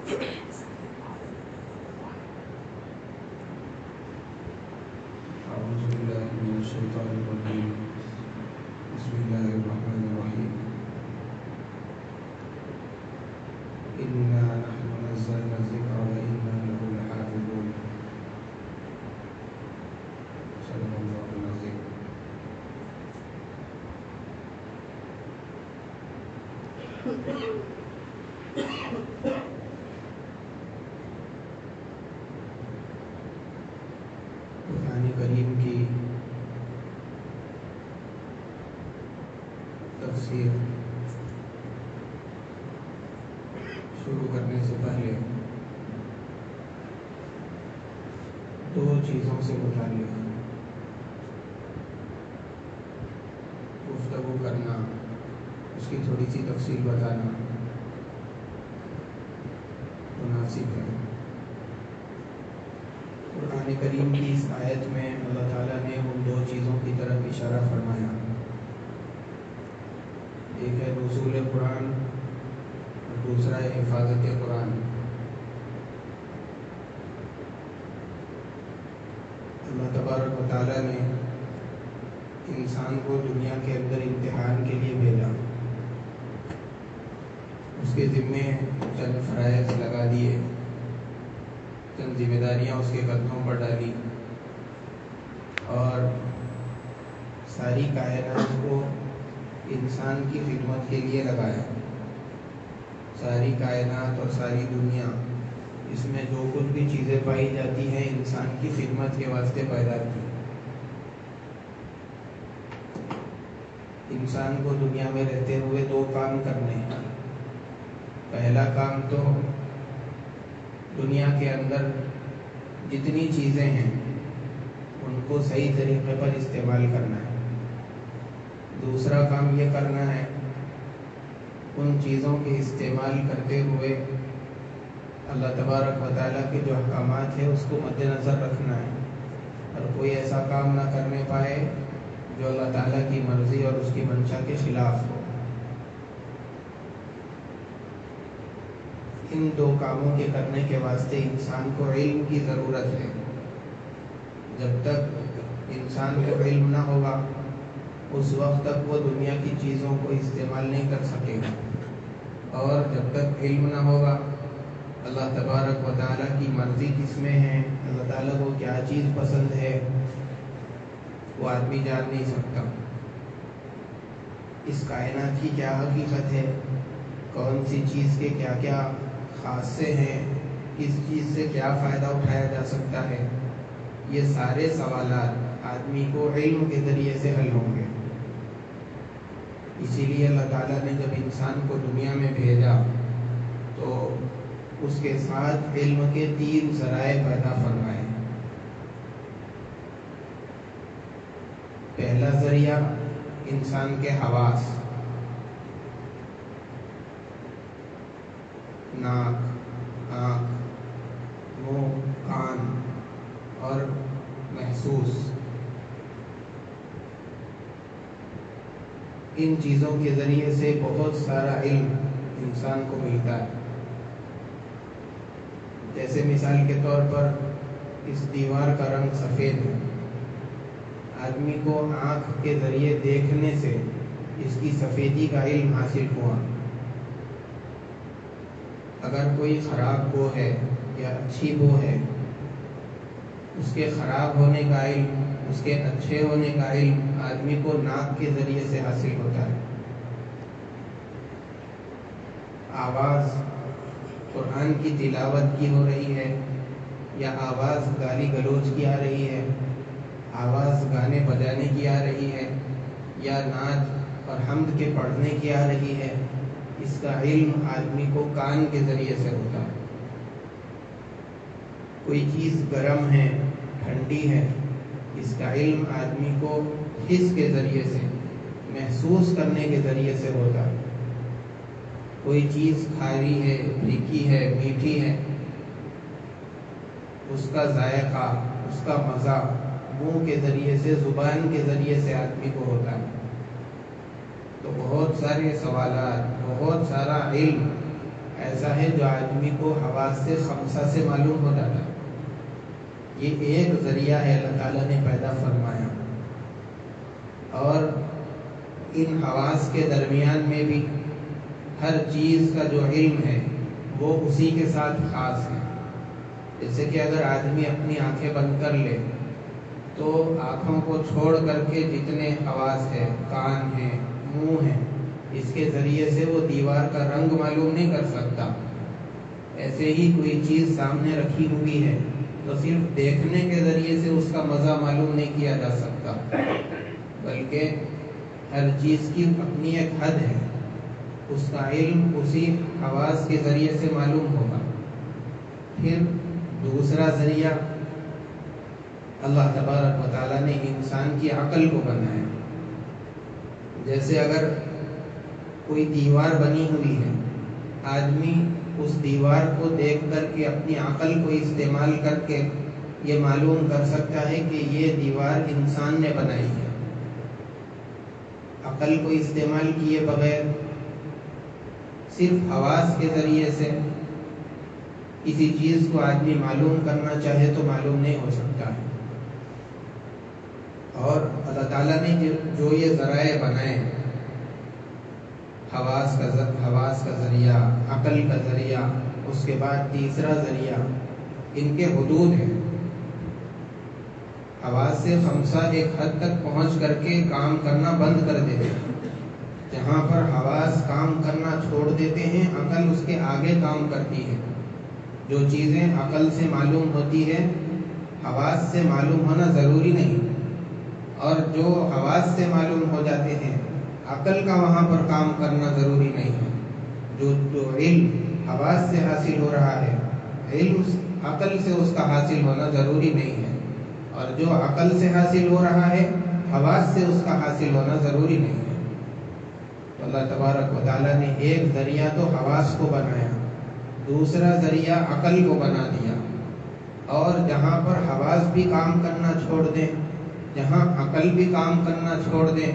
أعوذ بالله من الشيطان الرجيم بسم الله الرحمن الرحيم إنا نحن نزلنا الذكر وإنا له لحافظون صدق الله العظيم. قرآن کریم کی تفسیر شروع کرنے سے پہلے دو چیزوں سے متعلق گفتگو کرنا، اس کی تھوڑی سی تفصیل بتانا مناسب ہے۔ قرآن کریم کی اس آیت میں اللہ تعالیٰ نے ان دو چیزوں کی طرف اشارہ فرمایا، ایک ہے نزول قرآن اور دوسرا ہے حفاظت قرآن۔ اللہ تبارک و تعالیٰ نے انسان کو دنیا کے اندر امتحان کے لیے بھیجا، اس کے ذمے چند فرائض لگا دیے، چند ذمہ داریاں اس کے قدموں پر ڈالی، اور ساری کائنات کو انسان کی خدمت کے لیے لگایا۔ ساری کائنات اور ساری دنیا، اس میں جو کچھ بھی چیزیں پائی جاتی ہیں انسان کی خدمت کے واسطے پیدا کی۔ انسان کو دنیا میں رہتے ہوئے دو کام کرنے ہیں۔ پہلا کام تو دنیا کے اندر جتنی چیزیں ہیں ان کو صحیح طریقے پر استعمال کرنا ہے۔ دوسرا کام یہ کرنا ہے ان چیزوں کے استعمال کرتے ہوئے اللہ تبارک و تعالیٰ کے جو احکامات ہیں اس کو مد نظر رکھنا ہے، اور کوئی ایسا کام نہ کرنے پائے جو اللہ تعالیٰ کی مرضی اور اس کی منشا کے خلاف ہو۔ ان دو کاموں کے کرنے کے واسطے انسان کو علم کی ضرورت ہے۔ جب تک انسان کو علم نہ ہوگا اس وقت تک وہ دنیا کی چیزوں کو استعمال نہیں کر سکے گا، اور جب تک علم نہ ہوگا اللہ تبارک و تعالیٰ کی مرضی کس میں ہے، اللہ تعالیٰ کو کیا چیز پسند ہے، وہ آدمی جان نہیں سکتا۔ اس کائنات کی کیا حقیقت ہے، کون سی چیز کے کیا کیا خاصے ہیں، کس چیز سے کیا فائدہ اٹھایا جا سکتا ہے، یہ سارے سوالات آدمی کو علم کے ذریعے سے حل ہوں گے۔ اسی لیے اللہ تعالیٰ نے جب انسان کو دنیا میں بھیجا تو اس کے ساتھ علم کے 3 ذرائع پیدا فرمائے۔ پہلا ذریعہ انسان کے حواس، ناک، آنکھ، منہ، کان اور محسوس، ان چیزوں کے ذریعے سے بہت سارا علم انسان کو ملتا ہے۔ جیسے مثال کے طور پر اس دیوار کا رنگ سفید ہے، آدمی کو آنکھ کے ذریعے دیکھنے سے اس کی سفیدی کا علم حاصل ہوا۔ اگر کوئی خراب بو ہے یا اچھی بو ہے، اس کے خراب ہونے کا علم، اس کے اچھے ہونے کا علم آدمی کو ناک کے ذریعے سے حاصل ہوتا ہے۔ آواز قرآن کی تلاوت کی ہو رہی ہے، یا آواز گالی گلوچ کی آ رہی ہے، آواز گانے بجانے کی آ رہی ہے، یا نعت اور حمد کے پڑھنے کی آ رہی ہے، اس کا علم آدمی کو کان کے ذریعے سے ہوتا ہے۔ کوئی چیز گرم ہے، ٹھنڈی ہے، اس کا علم آدمی کو حس کے ذریعے سے، محسوس کرنے کے ذریعے سے ہوتا ہے۔ کوئی چیز کھاری ہے، پھیکی ہے، میٹھی ہے، اس کا ذائقہ، اس کا مزہ منہ کے ذریعے سے، زبان کے ذریعے سے آدمی کو ہوتا ہے۔ تو بہت سارے سوالات، بہت سارا علم ایسا ہے جو آدمی کو حواس سے خمسہ سے معلوم ہو جاتا ہے۔ یہ ایک ذریعہ ہے اللہ تعالیٰ نے پیدا فرمایا، اور ان حواس کے درمیان میں بھی ہر چیز کا جو علم ہے وہ اسی کے ساتھ خاص ہے۔ جیسے کہ اگر آدمی اپنی آنکھیں بند کر لے تو آنکھوں کو چھوڑ کر کے جتنے حواس ہے، کان ہیں، منہ ہیں، اس کے ذریعے سے وہ دیوار کا رنگ معلوم نہیں کر سکتا۔ ایسے ہی کوئی چیز سامنے رکھی ہوئی ہے تو صرف دیکھنے کے ذریعے سے اس کا مزہ معلوم نہیں کیا جا سکتا، بلکہ ہر چیز کی اپنی ایک حد ہے، اس کا علم اسی حواس کے ذریعے سے معلوم ہوگا۔ پھر دوسرا ذریعہ اللہ تبارک و تعالیٰ نے انسان کی عقل کو بنایا۔ جیسے اگر کوئی دیوار بنی ہوئی ہے، آدمی اس دیوار کو دیکھ کر کے اپنی عقل کو استعمال کر کے یہ معلوم کر سکتا ہے کہ یہ دیوار انسان نے بنائی ہے۔ عقل کو استعمال کیے بغیر صرف حواس کے ذریعے سے کسی چیز کو آدمی معلوم کرنا چاہے تو معلوم نہیں ہو سکتا ہے۔ اور اللہ تعالیٰ نے جو یہ ذرائع بنائے، حواس کا ذریعہ، عقل کا ذریعہ، اس کے بعد تیسرا ذریعہ، ان کے حدود ہیں۔ حواس سے خمسہ ایک حد تک پہنچ کر کے کام کرنا بند کر دیتے ہیں۔ جہاں پر حواس کام کرنا چھوڑ دیتے ہیں، عقل اس کے آگے کام کرتی ہے۔ جو چیزیں عقل سے معلوم ہوتی ہے، حواس سے معلوم ہونا ضروری نہیں، اور جو حواس سے معلوم ہو جاتے ہیں، عقل کا وہاں پر کام کرنا ضروری نہیں ہے۔ جو علم حواس سے حاصل ہو رہا ہے، علم عقل سے اس کا حاصل ہونا ضروری نہیں ہے، اور جو عقل سے حاصل ہو رہا ہے، حواس سے اس کا حاصل ہونا ضروری نہیں ہے۔ تو اللہ تبارک و تعالیٰ نے ایک ذریعہ تو حواس کو بنایا، دوسرا ذریعہ عقل کو بنا دیا، اور جہاں پر حواس بھی کام کرنا چھوڑ دیں، جہاں عقل بھی کام کرنا چھوڑ دیں،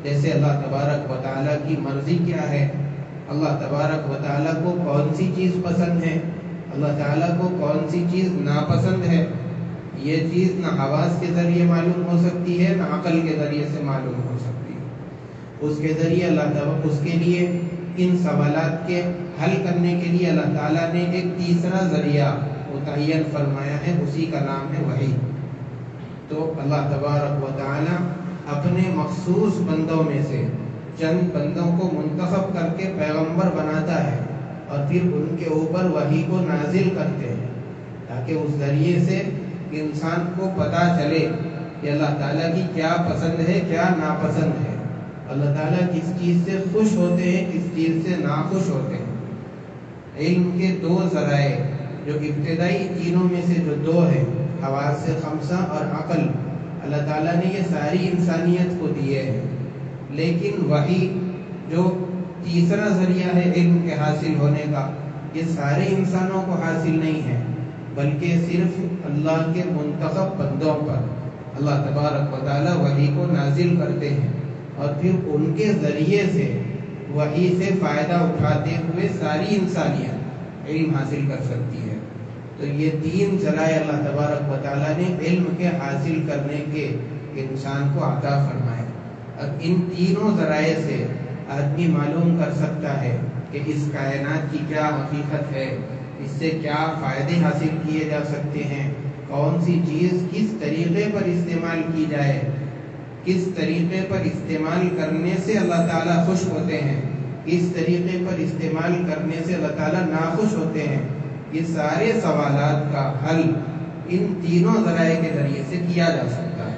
جیسے اللہ تبارک و تعالیٰ کی مرضی کیا ہے، اللہ تبارک و تعالیٰ کو کون سی چیز پسند ہے، اللہ تعالیٰ کو کون سی چیز ناپسند ہے، یہ چیز نہ حواس کے ذریعے معلوم ہو سکتی ہے، نہ عقل کے ذریعے سے معلوم ہو سکتی ہے۔ اس کے ذریعے اللہ تعالیٰ اس کے لیے ان سوالات کے حل کرنے کے لیے اللہ تعالیٰ نے ایک تیسرا ذریعہ متعین فرمایا ہے، اسی کا نام ہے وحی۔ تو اللہ تبارک و تعالیٰ اپنے مخصوص بندوں میں سے چند بندوں کو منتخب کر کے پیغمبر بناتا ہے، اور پھر ان کے اوپر وحی کو نازل کرتے ہیں، تاکہ اس ذریعے سے انسان کو پتہ چلے کہ اللہ تعالیٰ کی کیا پسند ہے، کیا ناپسند ہے، اللہ تعالیٰ کس چیز سے خوش ہوتے ہیں، کس چیز سے ناخوش ہوتے ہیں۔ علم کے دو ذرائع جو ابتدائی تینوں میں سے جو دو ہیں، حواس خمسہ اور عقل، اللہ تعالیٰ نے یہ ساری انسانیت کو دیے ہیں، لیکن وحی جو تیسرا ذریعہ ہے علم کے حاصل ہونے کا، یہ سارے انسانوں کو حاصل نہیں ہے، بلکہ صرف اللہ کے منتخب بندوں پر اللہ تبارک و تعالیٰ وحی کو نازل کرتے ہیں، اور پھر ان کے ذریعے سے وحی سے فائدہ اٹھاتے ہوئے ساری انسانیت علم حاصل کر سکتی ہے۔ تو یہ تین ذرائع اللہ تبارک و تعالیٰ نے علم کے حاصل کرنے کے انسان کو عطا فرمائے، اور ان تینوں ذرائع سے آدمی معلوم کر سکتا ہے کہ اس کائنات کی کیا حقیقت ہے، اس سے کیا فائدے حاصل کیے جا سکتے ہیں، کون سی چیز کس طریقے پر استعمال کی جائے، کس طریقے پر استعمال کرنے سے اللہ تعالیٰ خوش ہوتے ہیں، کس طریقے پر استعمال کرنے سے اللہ تعالیٰ ناخوش ہوتے ہیں۔ یہ سارے سوالات کا حل ان تینوں ذرائع کے ذریعے سے کیا جا سکتا ہے۔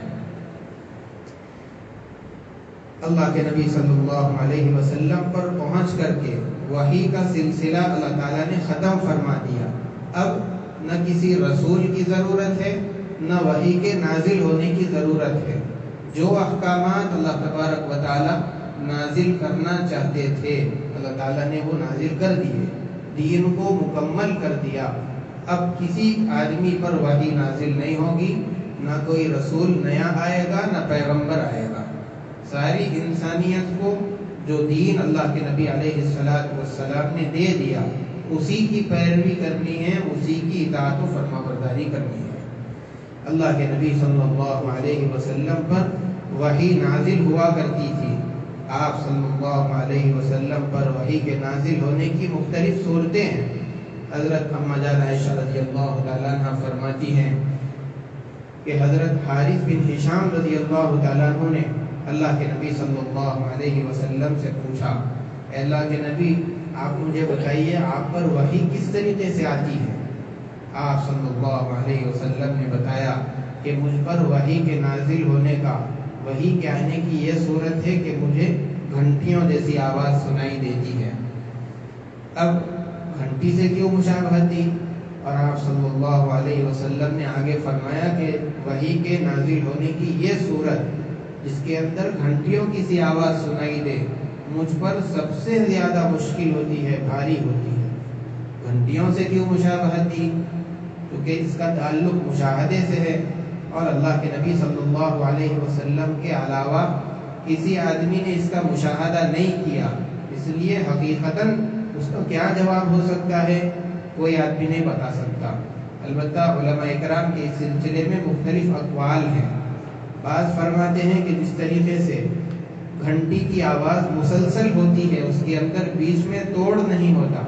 اللہ کے نبی صلی اللہ علیہ وسلم پر پہنچ کر کے وحی کا سلسلہ اللہ تعالیٰ نے ختم فرما دیا۔ اب نہ کسی رسول کی ضرورت ہے، نہ وحی کے نازل ہونے کی ضرورت ہے۔ جو احکامات اللہ تبارک و تعالیٰ نازل کرنا چاہتے تھے، اللہ تعالیٰ نے وہ نازل کر دیے، دین کو مکمل کر دیا۔ اب کسی آدمی پر وحی نازل نہیں ہوگی، نہ کوئی رسول نیا آئے گا، نہ پیغمبر آئے گا۔ ساری انسانیت کو جو دین اللہ کے نبی علیہ الصلوۃ والسلام نے دے دیا، اسی کی پیروی کرنی ہے، اسی کی اطاعت و فرما برداری کرنی ہے۔ اللہ کے نبی صلی اللہ علیہ وسلم پر وحی نازل ہوا کرتی تھی۔ آپ صلی اللہ علیہ وسلم پر وحی کے نازل ہونے کی مختلف صورتیں ہیں۔ حضرت اما جان عائشہ رضی اللہ تعالیٰ عنہ فرماتی ہیں کہ حضرت حارث بن ہشام رضی اللہ تعالیٰ عنہ نے اللہ کے نبی صلی اللہ علیہ وسلم سے پوچھا، اے اللہ کے نبی آپ مجھے بتائیے آپ پر وحی کس طریقے سے آتی ہے؟ آپ صلی اللہ علیہ وسلم نے بتایا کہ مجھ پر وحی کے نازل ہونے کا، وحی کے آنے کی یہ صورت ہے کہ مجھے گھنٹیوں جیسی آواز سنائی دیتی ہے۔ اب گھنٹی سے کیوں مشابہت دی؟ اور آپ صلی اللہ علیہ وسلم نے آگے فرمایا کہ وحی کے نازل ہونے کی یہ صورت جس کے اندر گھنٹیوں کی سی آواز سنائی دے مجھ پر سب سے زیادہ مشکل ہوتی ہے، بھاری ہوتی ہے۔ گھنٹیوں سے کیوں مشابہت دی؟ کیونکہ اس کا تعلق مشاہدے سے ہے، اور اللہ کے نبی صلی اللہ علیہ وسلم کے علاوہ کسی آدمی نے اس کا مشاہدہ نہیں کیا، اس لیے حقیقتاً اس کا کیا جواب ہو سکتا ہے کوئی آدمی نہیں بتا سکتا۔ البتہ علماء اکرام کے اس سلسلے میں مختلف اقوال ہیں۔ بعض فرماتے ہیں کہ جس طریقے سے گھنٹی کی آواز مسلسل ہوتی ہے، اس کے اندر بیچ میں توڑ نہیں ہوتا،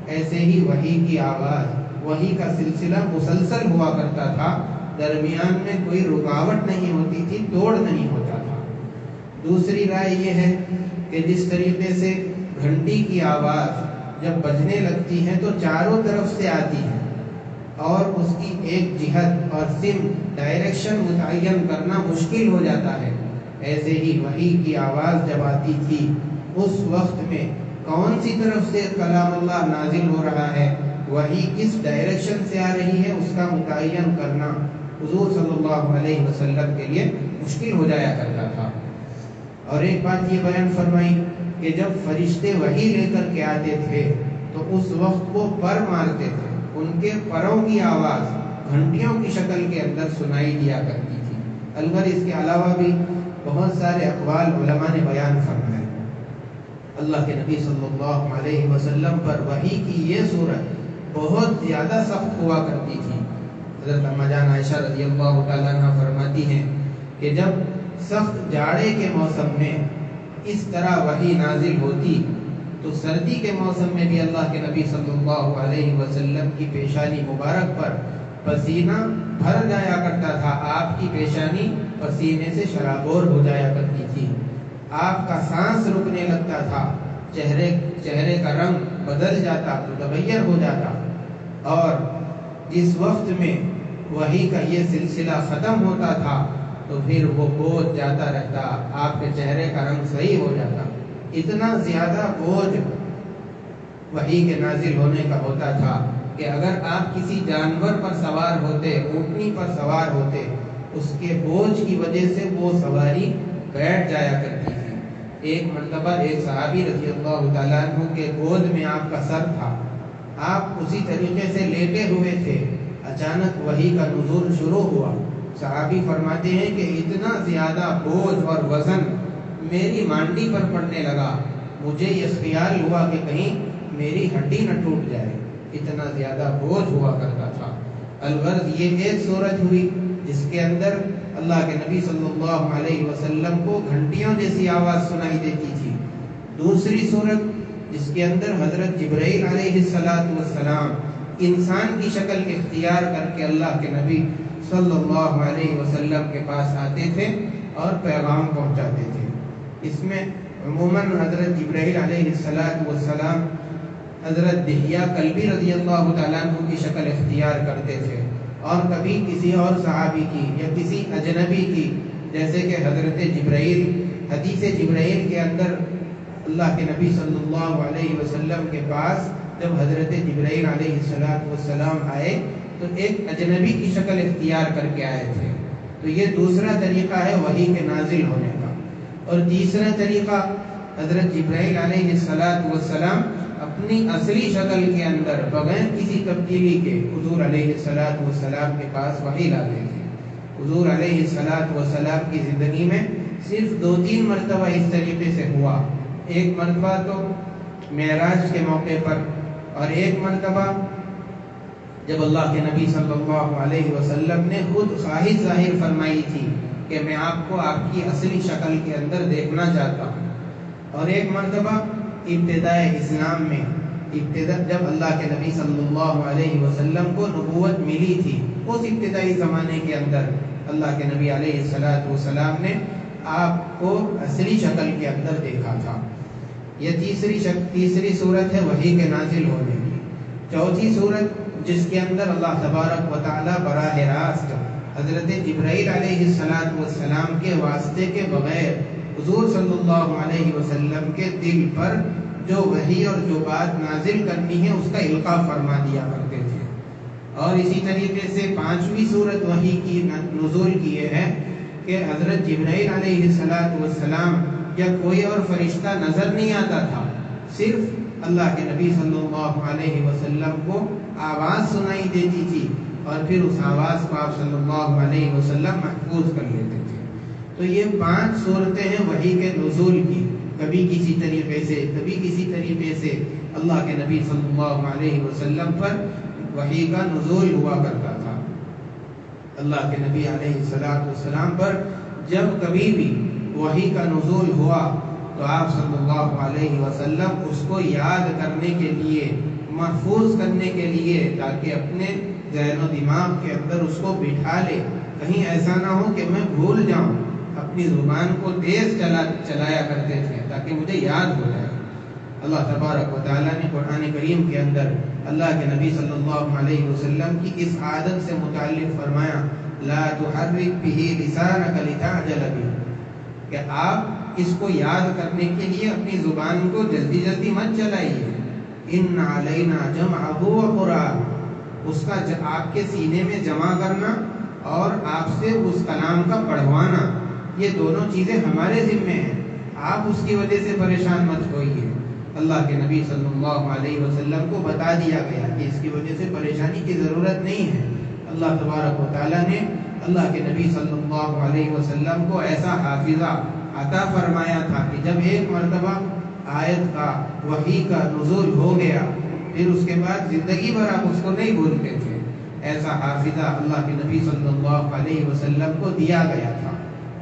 ایسے ہی وحی کی آواز، وحی کا سلسلہ مسلسل ہوا کرتا تھا، درمیان میں کوئی رکاوٹ نہیں ہوتی تھی، توڑ نہیں ہوتا تھا۔ دوسری رائے یہ ہے کہ جس طریقے سے گھنٹی کی آواز جب بجنے لگتی ہے تو چاروں طرف سے آتی ہے اور اس کی ایک جہت اور سمت، ڈائریکشن متعین کرنا مشکل ہو جاتا ہے، ایسے ہی وحی کی آواز جب آتی تھی اس وقت میں کون سی طرف سے کلام اللہ نازل ہو رہا ہے، وحی کس ڈائریکشن سے آ رہی ہے، اس کا متعین کرنا حضور صلی اللہ علیہ وسلم کے لیے مشکل ہو جایا کرتا تھا۔ اور ایک بات یہ بیان فرمائی کہ جب فرشتے وحی لے کر کے آتے تھے تو اس وقت وہ پر مارتے تھے، ان کے پروں کی آواز گھنٹیوں کی شکل کے اندر سنائی دیا کرتی تھی۔ البتہ اس کے علاوہ بھی بہت سارے اقوال علماء نے بیان فرمائے۔ اللہ کے نبی صلی اللہ علیہ وسلم پر وحی کی یہ صورت بہت زیادہ سخت ہوا کرتی تھی۔ حضرت اما جان عائشہ رضی اللہ تعالیٰ عنہ فرماتی ہیں کہ جب سخت جاڑے کے موسم میں اس طرح وحی نازل ہوتی تو سردی کے موسم میں بھی اللہ کے نبی صلی اللہ علیہ وسلم کی پیشانی مبارک پر پسینہ بھر جایا کرتا تھا، آپ کی پیشانی پسینے سے شرابور ہو جایا کرتی تھی، آپ کا سانس رکنے لگتا تھا، چہرے کا رنگ بدل جاتا، متغیر ہو جاتا، اور جس وقت میں وحی کا یہ سلسلہ ختم ہوتا تھا تو پھر وہ بوجھ جاتا رہتا، آپ کے چہرے کا رنگ صحیح ہو جاتا۔ اتنا زیادہ بوجھ وحی کے نازل ہونے کا ہوتا تھا کہ اگر آپ کسی جانور پر سوار ہوتے، اونٹنی پر سوار ہوتے، اس کے بوجھ کی وجہ سے وہ سواری بیٹھ جایا کرتی تھی۔ ایک مرتبہ ایک صحابی رضی اللہ تعالیٰ عنہ کے گود میں آپ کا سر تھا، آپ اسی طریقے سے لیٹے ہوئے تھے، اچانک وحی کا نزول شروع ہوا۔ صحابی فرماتے ہیں کہ اتنا زیادہ بوجھ اور وزن میری مانڈی پر پڑنے لگا، مجھے یہ خیال ہوا کہ کہیں میری ہڈی نہ ٹوٹ جائے، اتنا زیادہ بوجھ ہوا کرتا تھا۔ الغرض یہ ایک صورت ہوئی جس کے اندر اللہ کے نبی صلی اللہ علیہ وسلم کو گھنٹیوں جیسی آواز سنائی دیتی تھی۔ دوسری صورت جس کے اندر حضرت جبرائیل علیہ السلام انسان کی شکل اختیار کر کے اللہ کے نبی صلی اللہ علیہ وسلم کے پاس آتے تھے اور پیغام پہنچاتے تھے۔ اس میں عموماً حضرت جبرائیل علیہ السلام حضرت دحیہ کلبی رضی اللہ تعالیٰ عنہ کی شکل اختیار کرتے تھے، اور کبھی کسی اور صحابی کی یا کسی اجنبی کی، جیسے کہ حضرت جبرائیل، حدیث جبرائیل کے اندر اللہ کے نبی صلی اللہ علیہ وسلم کے پاس جب حضرت جبرائیل علیہ السلام آئے تو ایک اجنبی کی شکل اختیار کر کے آئے تھے۔ تو یہ دوسرا طریقہ ہے وحی کے نازل ہونے کا۔ اور تیسرا طریقہ، حضرت جبرائیل علیہ السلام اپنی اصلی شکل کے اندر بغیر کسی تبدیلی کے حضور علیہ السلام کے پاس وحی لاتے تھے۔ حضور علیہ السلام کی زندگی میں صرف 2-3 مرتبہ اس طریقے سے ہوا۔ ایک مرتبہ تو معراج کے موقع پر، اور ایک مرتبہ جب اللہ کے نبی صلی اللہ علیہ وسلم نے خود خواہش ظاہر فرمائی تھی کہ میں آپ کو آپ کی اصلی شکل کے اندر دیکھنا چاہتا ہوں، اور ایک مرتبہ ابتدائے اسلام میں جب اللہ کے نبی صلی اللہ علیہ وسلم کو نبوت ملی تھی، اس ابتدائی زمانے کے اندر اللہ کے نبی علیہ السلام نے آپ کو اصلی شکل کے اندر دیکھا تھا۔ یہ تیسری صورت ہے وحی کے نازل ہونے کی۔ چوتھی صورت جس کے اندر اللہ تبارک و تعالی براہ راست حضرت جبرائیل علیہ السلام کے واسطے کے بغیر حضور صلی اللہ علیہ وسلم کے دل پر جو وحی اور جو بات نازل کرنی ہے اس کا القاء فرما دیا کرتے تھے۔ اور اسی طریقے سے پانچویں صورت وحی کی نزول کی یہ ہے کہ حضرت جبرائیل علیہ السلام یا کوئی اور فرشتہ نظر نہیں آتا تھا، صرف اللہ کے نبی صلی اللہ علیہ وسلم کو آواز سنائی دیتی تھی، اور پھر اس آواز کو آپ صلی اللہ علیہ وسلم محفوظ کر لیتے تھے۔ تو یہ 5 صورتیں ہیں وحی کے نزول کی، کبھی کسی طریقے سے کبھی کسی طریقے سے اللہ کے نبی صلی اللہ علیہ وسلم پر وحی کا نزول ہوا کرتا تھا۔ اللہ کے نبی علیہ السلام پر جب کبھی بھی وحی کا نزول ہوا تو آپ صلی اللہ علیہ وسلم اس کو یاد کرنے کے لیے، محفوظ کرنے کے لیے، تاکہ اپنے ذہن و دماغ کے اندر اس کو بٹھا لے، کہیں ایسا نہ ہو کہ میں بھول جاؤں، اپنی زبان کو تیز چلایا کرتے تھے تاکہ مجھے یاد ہو جائے۔ اللہ تبارک و تعالیٰ نے قرآن کریم کے اندر اللہ کے نبی صلی اللہ علیہ وسلم کی اس عادت سے متعلق فرمایا لا تحرک به لسانک لتعجل به، کہ آپ اس کو یاد کرنے کے لیے اپنی زبان کو جلدی جلدی مت چلائیے۔ ان علینا جمعہ وقرآن، اس کا آپ کے سینے میں جمع کرنا اور آپ سے اس کلام کا پڑھوانا، یہ دونوں چیزیں ہمارے ذمے ہیں، آپ اس کی وجہ سے پریشان مت ہوئیے۔ اللہ کے نبی صلی اللہ علیہ وسلم کو بتا دیا گیا کہ اس کی وجہ سے پریشانی کی ضرورت نہیں ہے۔ اللہ تبارک و تعالیٰ نے اللہ کے نبی صلی اللہ علیہ وسلم کو ایسا حافظہ عطا فرمایا تھا کہ جب ایک مرتبہ آیت کا وحی کا نزول ہو گیا، پھر اس کے بعد زندگی بھر آپ اس کو نہیں بھولتے تھے۔ ایسا حافظہ اللہ کے نبی صلی اللہ علیہ وسلم کو دیا گیا تھا،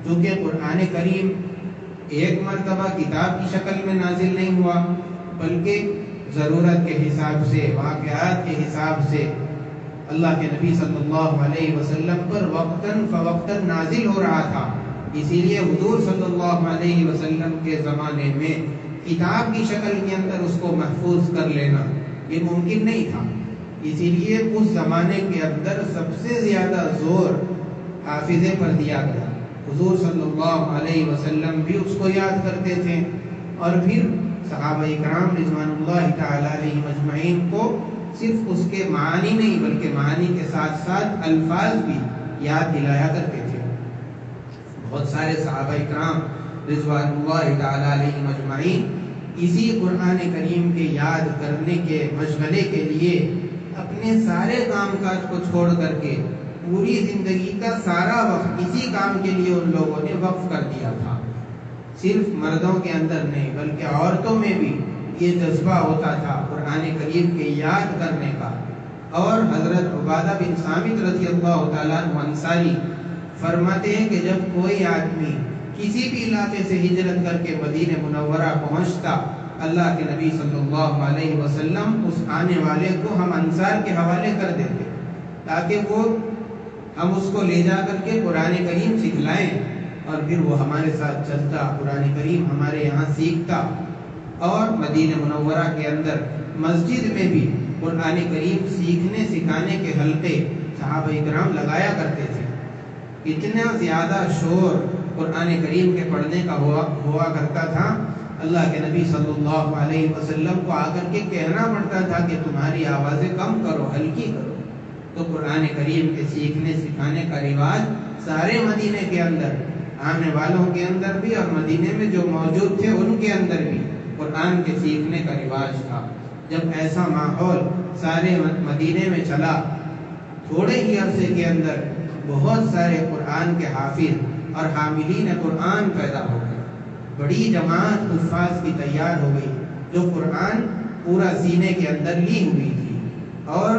چونکہ قرآن کریم ایک مرتبہ کتاب کی شکل میں نازل نہیں ہوا، بلکہ ضرورت کے حساب سے، واقعات کے حساب سے اللہ کے نبی صلی اللہ علیہ وسلم پر وقتاً فوقتاً نازل ہو رہا تھا۔ اسی لیے حضور صلی اللہ علیہ وسلم کے زمانے میں کتاب کی شکل کے اندر اس کو محفوظ کر لینا یہ ممکن نہیں تھا۔ اسی لیے اس زمانے کے اندر سب سے زیادہ زور حافظے پر دیا گیا۔ حضور صلی اللہ علیہ وسلم بھی اس کو یاد کرتے تھے، اور پھر صحابہ اکرام رضوان اللہ تعالی علیہم اجمعین کو صرف اس کے معنی نہیں بلکہ معنی کے ساتھ ساتھ الفاظ بھی یاد دلایا کرتے تھے۔ بہت سارے صحابہ اکرام رضوان اللہ تعالی علیہم اجمعین اسی قرآن کریم کے یاد کرنے کے مشغلے کے لیے اپنے سارے کام کاج کو چھوڑ کر کے پوری زندگی کا سارا وقت اسی کام کے لیے ان لوگوں نے وقف کر دیا تھا۔ صرف مردوں کے اندر نہیں بلکہ عورتوں میں بھی یہ جذبہ ہوتا تھا قرآن کریم کے یاد کرنے کا۔ اور حضرت عبادہ بن صامت رضی اللہ تعالیٰ عنہ انصاری فرماتے ہیں کہ جب کوئی آدمی کسی بھی علاقے سے ہجرت کر کے مدینہ منورہ پہنچتا، اللہ کے نبی صلی اللہ علیہ وسلم اس آنے والے کو ہم انصار کے حوالے کر دیتے تاکہ وہ ہم اس کو لے جا کر کے قرآن کریم سکھلائیں، اور پھر وہ ہمارے ساتھ چلتا، قرآن کریم ہمارے یہاں سیکھتا۔ اور مدینہ منورہ کے اندر مسجد میں بھی قرآن کریم سیکھنے سکھانے کے حلقے صحابہ اکرام لگایا کرتے تھے۔ اتنا زیادہ شور قرآن کریم کے پڑھنے کا ہوا کرتا تھا، اللہ کے نبی صلی اللہ علیہ وسلم کو آ کر کے کہنا پڑتا تھا کہ تمہاری آوازیں کم کرو، ہلکی کرو۔ تو قرآن کریم کے سیکھنے سکھانے کا رواج سارے مدینے کے اندر، آنے والوں کے اندر بھی اور مدینے میں جو موجود تھے ان کے اندر بھی قرآن کے سیکھنے کا رواج تھا۔ جب ایسا ماحول سارے مدینے میں چلا، تھوڑے ہی عرصے کے اندر بہت سارے قرآن کے حافظ اور حاملین قرآن پیدا ہو گئے۔ بڑی جماعت حفاظ کی تیار ہو گئی جو قرآن پورا سینے کے اندر لی ہوئی تھی، اور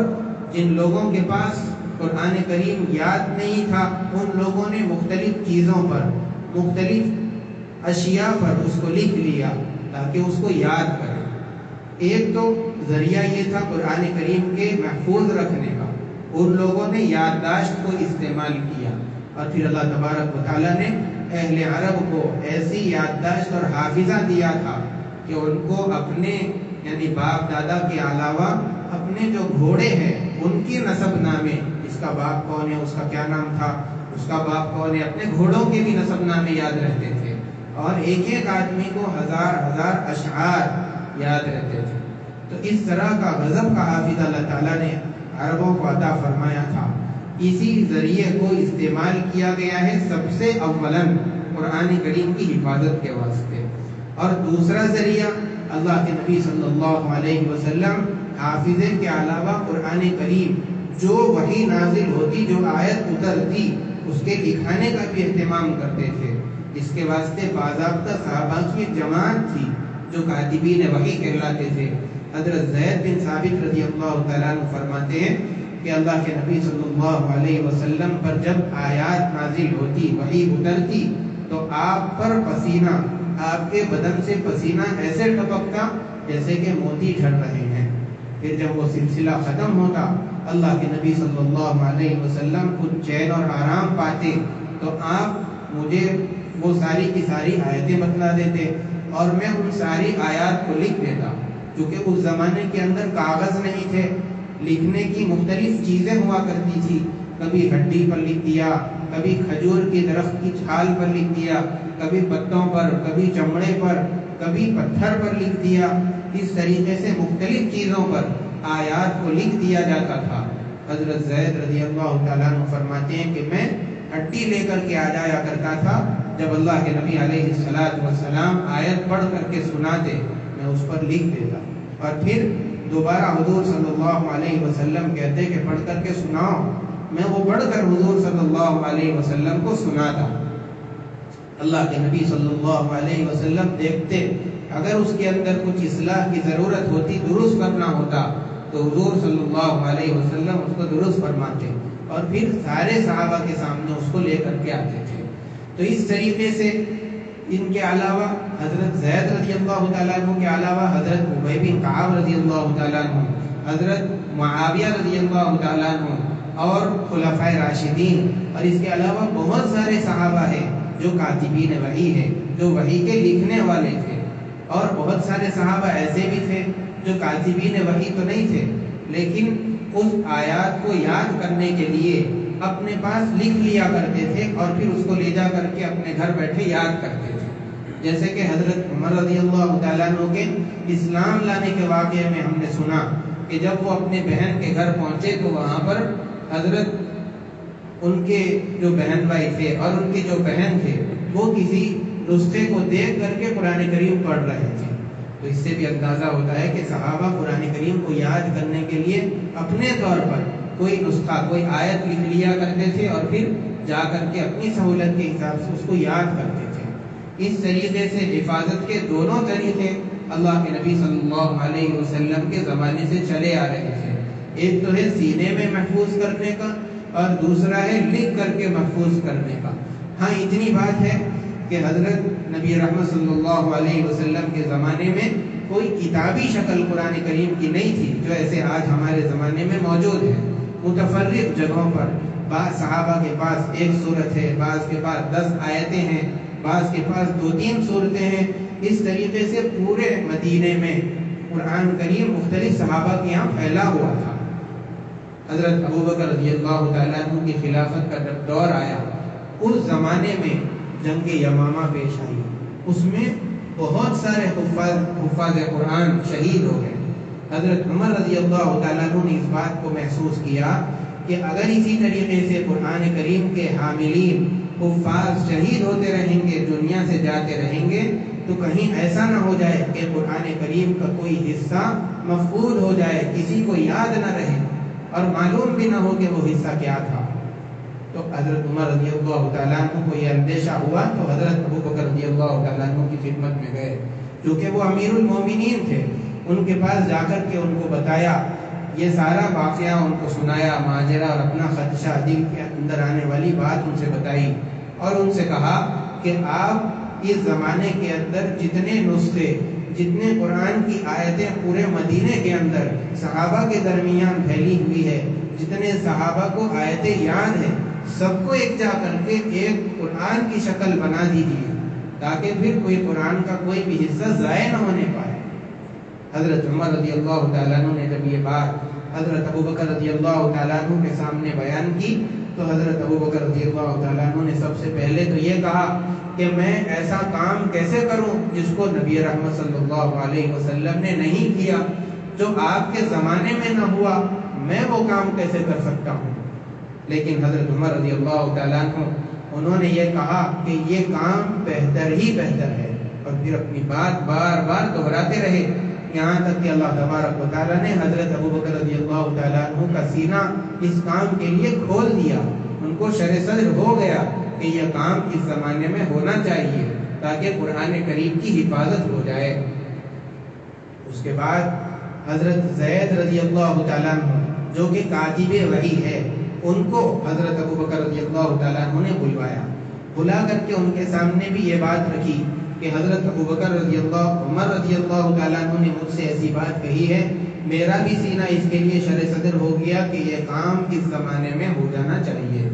جن لوگوں کے پاس قرآن کریم یاد نہیں تھا ان لوگوں نے مختلف چیزوں پر، مختلف اشیاء پر اس کو لکھ لیا تاکہ اس کو یاد کریں۔ ایک تو ذریعہ یہ تھا قرآن کریم کے محفوظ رکھنے کا، ان لوگوں نے یادداشت کو استعمال کیا، اور پھر اللہ تبارک و تعالیٰ نے اہل عرب کو ایسی یادداشت اور حافظہ دیا تھا کہ ان کو اپنے یعنی باپ دادا کے علاوہ اپنے جو گھوڑے ہیں ان کی نسب نامے، اس کا باپ کون ہے، اس کا کیا نام تھا، اس کا باپ کون ہے، اپنے گھوڑوں کے بھی نسب نامے یاد رہتے تھے، اور ایک ایک آدمی کو ہزار ہزار اشعار یاد رہتے تھے۔ تو اس طرح کا غضب کا حافظ اللہ تعالیٰ نے عربوں کو عطا فرمایا تھا۔ اسی ذریعے کو استعمال کیا گیا ہے سب سے اولاً قرآن کریم کی حفاظت کے واسطے، اور دوسرا ذریعہ اللہ کے نبی صلی اللہ علیہ وسلم حافظے کے علاوہ قرآن کریم جو وحی نازل ہوتی، جو آیت اترتی، اس کے لکھانے کا بھی اہتمام کرتے تھے۔ اس کے واسطے باضابطہ صحابہ کی جماعت تھی جو کاتبین وحی کہلاتے تھے۔ حضرت زید بن ثابت رضی اللہ تعالیٰ عنہ فرماتے ہیں کہ اللہ کے نبی صلی اللہ علیہ وسلم پر جب آیات نازل ہوتی، وحی اترتی، تو آپ پر پسینہ، آپ کے بدن سے پسینہ ایسے ٹپکتا جیسے کہ موتی جھڑ رہے ہیں۔ پھر جب وہ سلسلہ ختم ہوتا، اللہ کے نبی صلی اللہ علیہ وسلم خود چین اور آرام پاتے، تو آپ مجھے وہ ساری کی ساری آیتیں بتلا دیتے اور میں ان ساری آیات کو لکھ دیتا، کیونکہ اس زمانے کے اندر کاغذ نہیں تھے، لکھنے کی مختلف چیزیں ہوا کرتی تھی، کبھی ہڈی پر لکھ دیا، کبھی کھجور کی درخت کی چھال پر لکھ دیا، کبھی پتوں پر، کبھی چمڑے پر، کبھی پتھر پر لکھ دیا، اس طریقے سے مختلف چیزوں پر آیات کو لکھ دیا جاتا تھا۔ حضرت زید رضی اللہ تعالیٰ عنہ فرماتے ہیں کہ میں ہڈی لے کر کے آ جایا کرتا تھا، جب اللہ کے نبی علیہ السلام آیت پڑھ کر کے سناتے میں اس پر لکھ دیتا، اور پھر دوبارہ حضور صلی اللہ علیہ وسلم کہتے کہ پڑھ کر کے سناؤ، میں وہ پڑھ کر حضور صلی اللہ علیہ وسلم کو سناتا۔ اللہ کے نبی صلی اللہ علیہ وسلم دیکھتے، اگر اس کے اندر کچھ اصلاح کی ضرورت ہوتی، درست کرنا ہوتا، تو حضور صلی اللہ علیہ وسلم اس کو درست فرماتے، اور پھر سارے صحابہ کے سامنے اس کو لے کر کے آتے تھے۔ تو اس طریقے سے ان کے علاوہ حضرت زید رضی اللہ تعالیٰ عنہ کے علاوہ حضرت ابی بن کعب رضی اللہ تعالیٰ عنہ، حضرت معاویہ رضی اللہ تعالیٰ عنہ، اور خلفائے راشدین، اور اس کے علاوہ بہت سارے صحابہ ہیں جو کاتبین وحی ہیں، جو وحی کے لکھنے والے تھے، اور بہت سارے صحابہ ایسے بھی تھے جو کاتبین وحی تو نہیں تھے، لیکن اس آیات کو یاد کرنے کے لیے اپنے پاس لکھ لیا کرتے تھے اور پھر اس کو لے جا کر کے اپنے گھر بیٹھے یاد کرتے تھے۔ جیسے کہ حضرت عمر رضی اللہ تعالیٰ عنہ کے اسلام لانے کے واقعے میں ہم نے سنا کہ جب وہ اپنے بہن کے گھر پہنچے تو وہاں پر حضرت ان کے جو بہن بھائی تھے اور ان کے جو بہن تھے وہ کسی نسخے کو دیکھ کر کے قرآن کریم پڑھ رہے تھے۔ تو اس سے بھی اندازہ ہوتا ہے کہ صحابہ قرآن کریم کو یاد کرنے کے لیے اپنے طور پر کوئی نسخہ، کوئی آیت لکھ لیا کرتے تھے اور پھر جا کر کے اپنی سہولت کے حساب سے اس کو یاد کرتے تھے۔ اس طریقے سے حفاظت کے دونوں طریقے اللہ کے نبی صلی اللہ علیہ وسلم کے زمانے سے چلے آ رہے تھے۔ ایک تو ہے سینے میں محفوظ کرنے کا، اور دوسرا ہے لکھ کر کے محفوظ کرنے کا۔ ہاں اتنی بات ہے کہ حضرت نبی رحمت صلی اللہ علیہ وسلم کے زمانے میں کوئی کتابی شکل قرآن کریم کی نہیں تھی جو ایسے آج ہمارے زمانے میں موجود ہے۔ متفرق جگہوں پر بعض صحابہ کے پاس ایک صورت ہے، بعض کے پاس 10 آیتیں ہیں، بعض کے پاس 2-3 صورتیں ہیں۔ اس طریقے سے پورے مدینے میں قرآن کریم مختلف صحابہ کے یہاں پھیلا ہوا تھا۔ حضرت ابوبکر رضی اللہ تعالیٰ عنہ کی خلافت کا جب دور آیا، اس زمانے میں جنگ یمامہ پیش آئی، اس میں بہت سارے حفاظ قرآن شہید ہو گئے۔ حضرت عمر رضی اللہ تعالیٰ عنہ نے اس بات کو محسوس کیا کہ اگر اسی طریقے سے قرآن کریم کے حاملین حفاظ شہید ہوتے رہیں گے، دنیا سے جاتے رہیں گے، تو کہیں ایسا نہ ہو جائے کہ قرآن کریم کا کوئی حصہ مفقود ہو جائے، کسی کو یاد نہ رہے اور معلوم بھی نہ ہو کہ وہ حصہ کیا تھا۔ تو حضرت عمر رضی اللہ تعالیٰ عنہ کو یہ اندیشہ ہوا تو حضرت ابوبکر رضی اللہ تعالیٰ عنہ کی خدمت میں گئے، کیونکہ وہ امیر المومنین تھے، ان کے پاس جا کر کے ان کو بتایا، یہ سارا واقعہ ان کو سنایا، ماجرا اور اپنا خدشہ دل کے اندر آنے والی بات ان سے بتائی، اور ان سے کہا کہ آپ اس زمانے کے اندر جتنے نسخے، جتنے قرآن کی آیتیں پورے مدینے کے اندر صحابہ کے درمیان پھیلی ہوئی ہے، جتنے صحابہ کو آیتیں یاد ہیں، سب کو ایک جا کر کے ایک قرآن کی شکل بنا دیجیے، تاکہ پھر کوئی قرآن کا کوئی بھی حصہ ضائع نہ ہونے پائے۔ حضرت عمر رضی اللہ تعالیٰ عنہ نے جب یہ بات حضرت ابوبکر رضی اللہ تعالیٰ عنہ کے سامنے بیان کی، تو حضرت ابوبکر رضی اللہ تعالیٰ عنہ نے سب سے پہلے تو یہ کہا کہ میں ایسا کام کیسے کروں جس کو نبی رحمت صلی اللہ علیہ وسلم نے نہیں کیا، جو آپ کے زمانے میں نہ ہوا، میں وہ کام کیسے کر سکتا ہوں۔ لیکن حضرت عمر رضی اللہ تعالیٰ عنہ انہوں نے یہ کہا کہ یہ کام بہتر ہی بہتر ہے، اور پھر اپنی بات بار بار دہراتے رہے، یہاں تک کہ اللہ تبارک و تعالیٰ نے حضرت ابوبکر رضی اللہ تعالیٰ عنہ کا سینہ اس کام کے لیے کھول دیا، ان کو شرح صدر ہو گیا کہ یہ کام اس زمانے میں ہونا چاہیے تاکہ قرآن کریم کی حفاظت ہو جائے۔ اس کے بعد حضرت زید رضی اللہ تعالیٰ عنہ جو کہ کاتب وحی ہے، ان کو حضرت ابوبکر رضی اللہ تعالیٰ عنہ نے بلوایا، بلا کر کے ان کے سامنے بھی یہ بات رکھی کہ حضرت ابوبکر رضی اللہ عمر رضی اللہ تعالیٰ عنہ نے مجھ سے ایسی بات کہی ہے، میرا بھی سینہ اس کے لیے شرح صدر ہو گیا کہ یہ کام اس زمانے میں ہو جانا چاہیے۔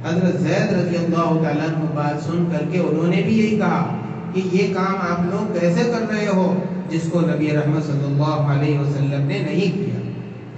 حضرت زید رضی اللہ تعالیٰ عنہ بات سن کر کے انہوں نے بھی یہی کہا کہ یہ کام آپ لوگ کیسے کر رہے ہو جس کو نبی رحمت صلی اللہ علیہ وسلم نے نہیں کیا۔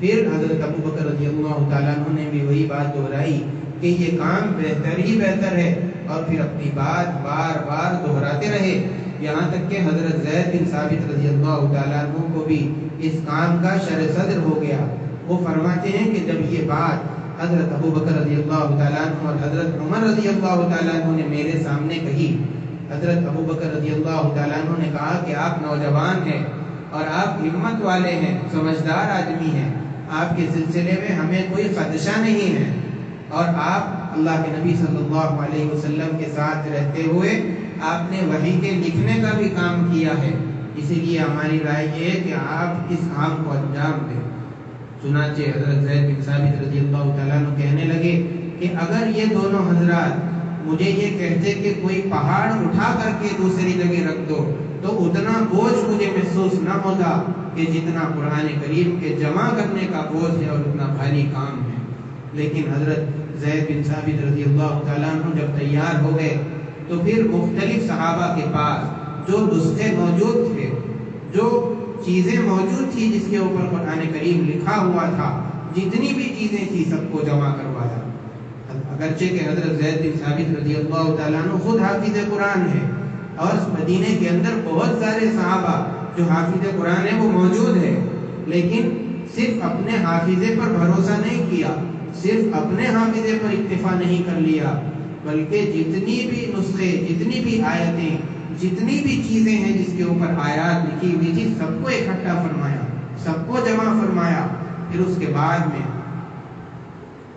پھر حضرت ابوبکر رضی اللہ تعالیٰ عنہ نے بھی وہی بات دہرائی کہ یہ کام بہتر ہی بہتر ہے، اور پھر اپنی بات بار بار دہراتے رہے، یہاں تک کہ حضرت زید بن ثابت رضی اللہ تعالیٰ عنہ کو بھی اس کام کا شرح صدر ہو گیا۔ وہ فرماتے ہیں کہ جب یہ بات حضرت ابوبکر رضی اللہ تعالیٰ عنہ اور حضرت عمر رضی اللہ تعالیٰ عنہ نے میرے سامنے کہی، حضرت ابوبکر رضی اللہ تعالیٰ عنہ نے کہا کہ آپ نوجوان ہیں اور آپ ہمت والے ہیں، سمجھدار آدمی ہیں، آپ کے سلسلے میں ہمیں کوئی خدشہ نہیں ہے، اور آپ اللہ کے نبی صلی اللہ علیہ وسلم کے ساتھ رہتے ہوئے آپ نے وحی کے لکھنے کا بھی کام کیا ہے، اسی لیے ہماری رائے یہ ہے کہ آپ اس کام کو انجام دیں۔ چنانچہ حضرت زید بن ثابت رضی اللہ تعالیٰ عنہ کہنے لگے کہ اگر یہ دونوں حضرات مجھے یہ کہتے کہ کوئی پہاڑ اٹھا کر کے دوسری جگہ رکھ دو تو اتنا بوجھ مجھے محسوس نہ ہوتا کہ جتنا قرآن کریم کے جمع کرنے کا بوجھ ہے اور اتنا بھاری کام ہے۔ لیکن حضرت زید بن ثابت رضی اللہ تعالیٰ عنہ جب تیار ہو گئے تو پھر مختلف صحابہ کے پاس جو نسخے موجود تھے، جو چیزیں موجود تھی جس کے اوپر قرآن کریم لکھا ہوا تھا، جتنی بھی چیزیں تھی سب کو جمع کروایا۔ اگرچہ کہ حضرت زید بن ثابت رضی اللہ تعالیٰ عنہ خود حافظ قرآن ہے، اور مدینے کے اندر بہت سارے صحابہ جو حافظ قرآن ہے وہ موجود ہے، لیکن صرف اپنے حافظے پر بھروسہ نہیں کیا، صرف اپنے حافظے پر اکتفا نہیں کر لیا، بلکہ جتنی بھی نسخے، جتنی بھی آیتیں، جتنی بھی چیزیں ہیں جس کے اوپر آیات لکھی ہوئی تھی سب کو اکٹھا فرمایا، سب کو جمع فرمایا۔ پھر اس کے بعد میں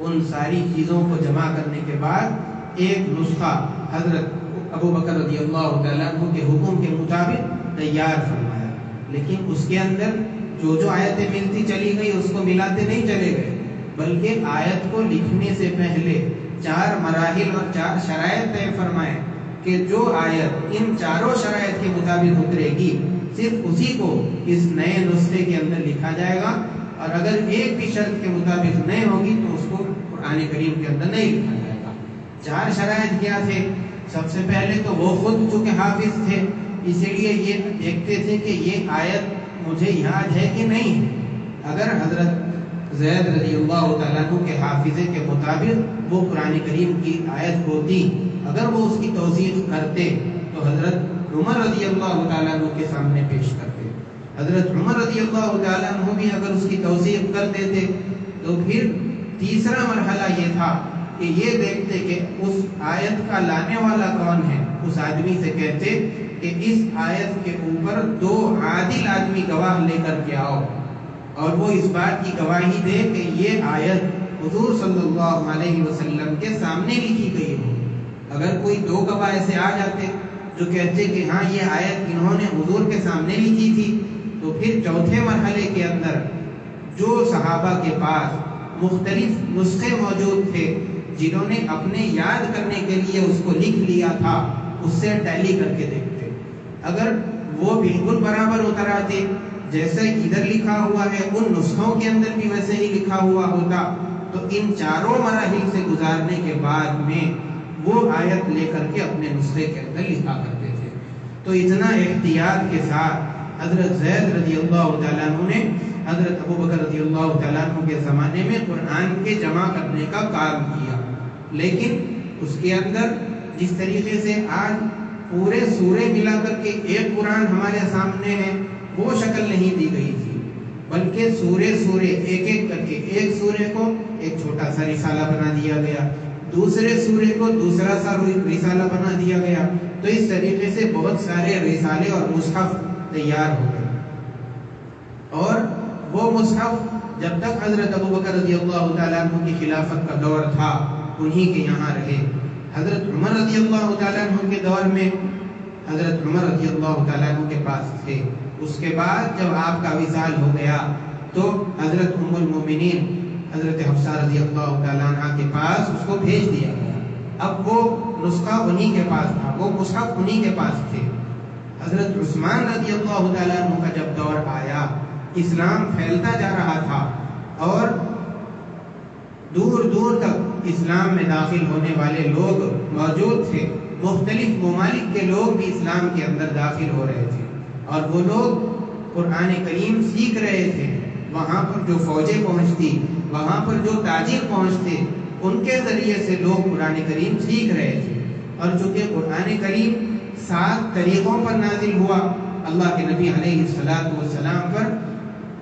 ان ساری چیزوں کو جمع کرنے کے بعد ایک نسخہ حضرت ابوبکر رضی اللہ تعالیٰ عنہ کے حکم کے مطابق تیار فرمایا، لیکن اس کے اندر جو جو آیتیں ملتی چلی گئی اس کو ملاتے نہیں چلے گئے، بلکہ آیت کو لکھنے سے پہلے 4 مراحل اور 4 شرائط طے فرمائے کہ جو آیت ان چاروں شرائط کے مطابق اترے گی صرف اسی کو اس نئے نسخے کے اندر لکھا جائے گا، اور اگر ایک بھی شرط کے مطابق نہیں ہوگی تو اس کو قرآن کریم کے اندر نہیں لکھا جائے گا۔ 4 شرائط کیا تھے؟ سب سے پہلے تو وہ خود چونکہ حافظ تھے، اسی لیے یہ دیکھتے تھے کہ یہ آیت مجھے یاد ہے کہ نہیں ہے۔ اگر حضرت زید رضی اللہ تعالیٰ عنہ کے حافظے کے مطابق وہ قرآن کریم کی آیت ہوتی، اگر وہ اس کی توثیق کرتے تو حضرت عمر رضی اللہ تعالیٰ عنہ کے سامنے پیش کرتے، حضرت عمر رضی اللہ تعالیٰ عنہ بھی اگر اس کی توثیق کر دیتے تو پھر تیسرا مرحلہ یہ تھا کہ یہ دیکھتے کہ اس آیت کا لانے والا کون ہے، اس آدمی سے کہتے کہ اس آیت کے اوپر 2 عادل آدمی گواہ لے کر کے آؤ، اور وہ اس بات کی گواہی دے کہ یہ آیت حضور صلی اللہ علیہ وسلم کے سامنے لکھی گئی ہو۔ اگر کوئی 2 گواہ ایسے آ جاتے جو کہتے کہ ہاں یہ آیت انہوں نے حضور کے سامنے لکھی تھی، تو پھر چوتھے مرحلے کے اندر جو صحابہ کے پاس مختلف نسخے موجود تھے، جنہوں نے اپنے یاد کرنے کے لیے اس کو لکھ لیا تھا، اس سے ٹیلی کر کے دیکھتے، اگر وہ بالکل برابر اتر آتے جیسے ادھر لکھا ہوا ہے ان نسخوں کے اندر بھی ویسے ہی لکھا ہوا ہوتا، تو ان چاروں مراحل سے گزارنے کے بعد میں وہ آیت لے کر کے اپنے نسخے کے اندر لکھا کرتے تھے۔ تو اتنا احتیاط کے ساتھ حضرت زید رضی اللہ تعالیٰ عنہ نے حضرت ابو بکر رضی اللہ تعالیٰ عنہ کے زمانے میں قرآن کے جمع کرنے کا کام کیا، لیکن اس کے اندر جس طریقے سے آج پورے سورے ملا کر کے ایک قرآن ہمارے سامنے ہے، وہ شکل نہیں دی گئی تھی، بلکہ سورے ایک ایک کر کے ایک سورے کو ایک چھوٹا سا رسالہ بنا دیا گیا، دوسرے سورے کو دوسرا سا رسالہ بنا دیا گیا، تو اس طریقے سے بہت سارے رسالے اور مصحف تیار ہو گئے۔ اور وہ مصحف جب تک حضرت ابو بکر رضی اللہ تعالیٰ عنہ کی خلافت کا دور تھا انہی کے یہاں رہے۔ حضرت عمر رضی اللہ تعالیٰ عنہ کے دور میں حضرت عمر رضی اللہ تعالیٰ عنہ کے پاس تھے، اس کے بعد جب آپ کا وصال ہو گیا تو حضرت ام المومنین حضرت حفصہ رضی اللہ تعالیٰ عنہ کے پاس اس کو بھیج دیا گیا۔ اب وہ نسخہ انہی کے پاس تھا، وہ مصحف انہی کے پاس تھے۔ حضرت عثمان رضی اللہ تعالیٰ عنہ کا جب دور آیا، اسلام پھیلتا جا رہا تھا اور دور دور تک اسلام میں داخل ہونے والے لوگ موجود تھے، مختلف ممالک کے لوگ بھی اسلام کے اندر داخل ہو رہے تھے، اور وہ لوگ قرآن کریم سیکھ رہے تھے۔ وہاں پر جو فوجیں پہنچتی، وہاں پر جو تاجر پہنچتے، ان کے ذریعے سے لوگ قرآن کریم سیکھ رہے تھے۔ اور چونکہ قرآن کریم 7 طریقوں پر نازل ہوا، اللہ کے نبی علیہ السلام پر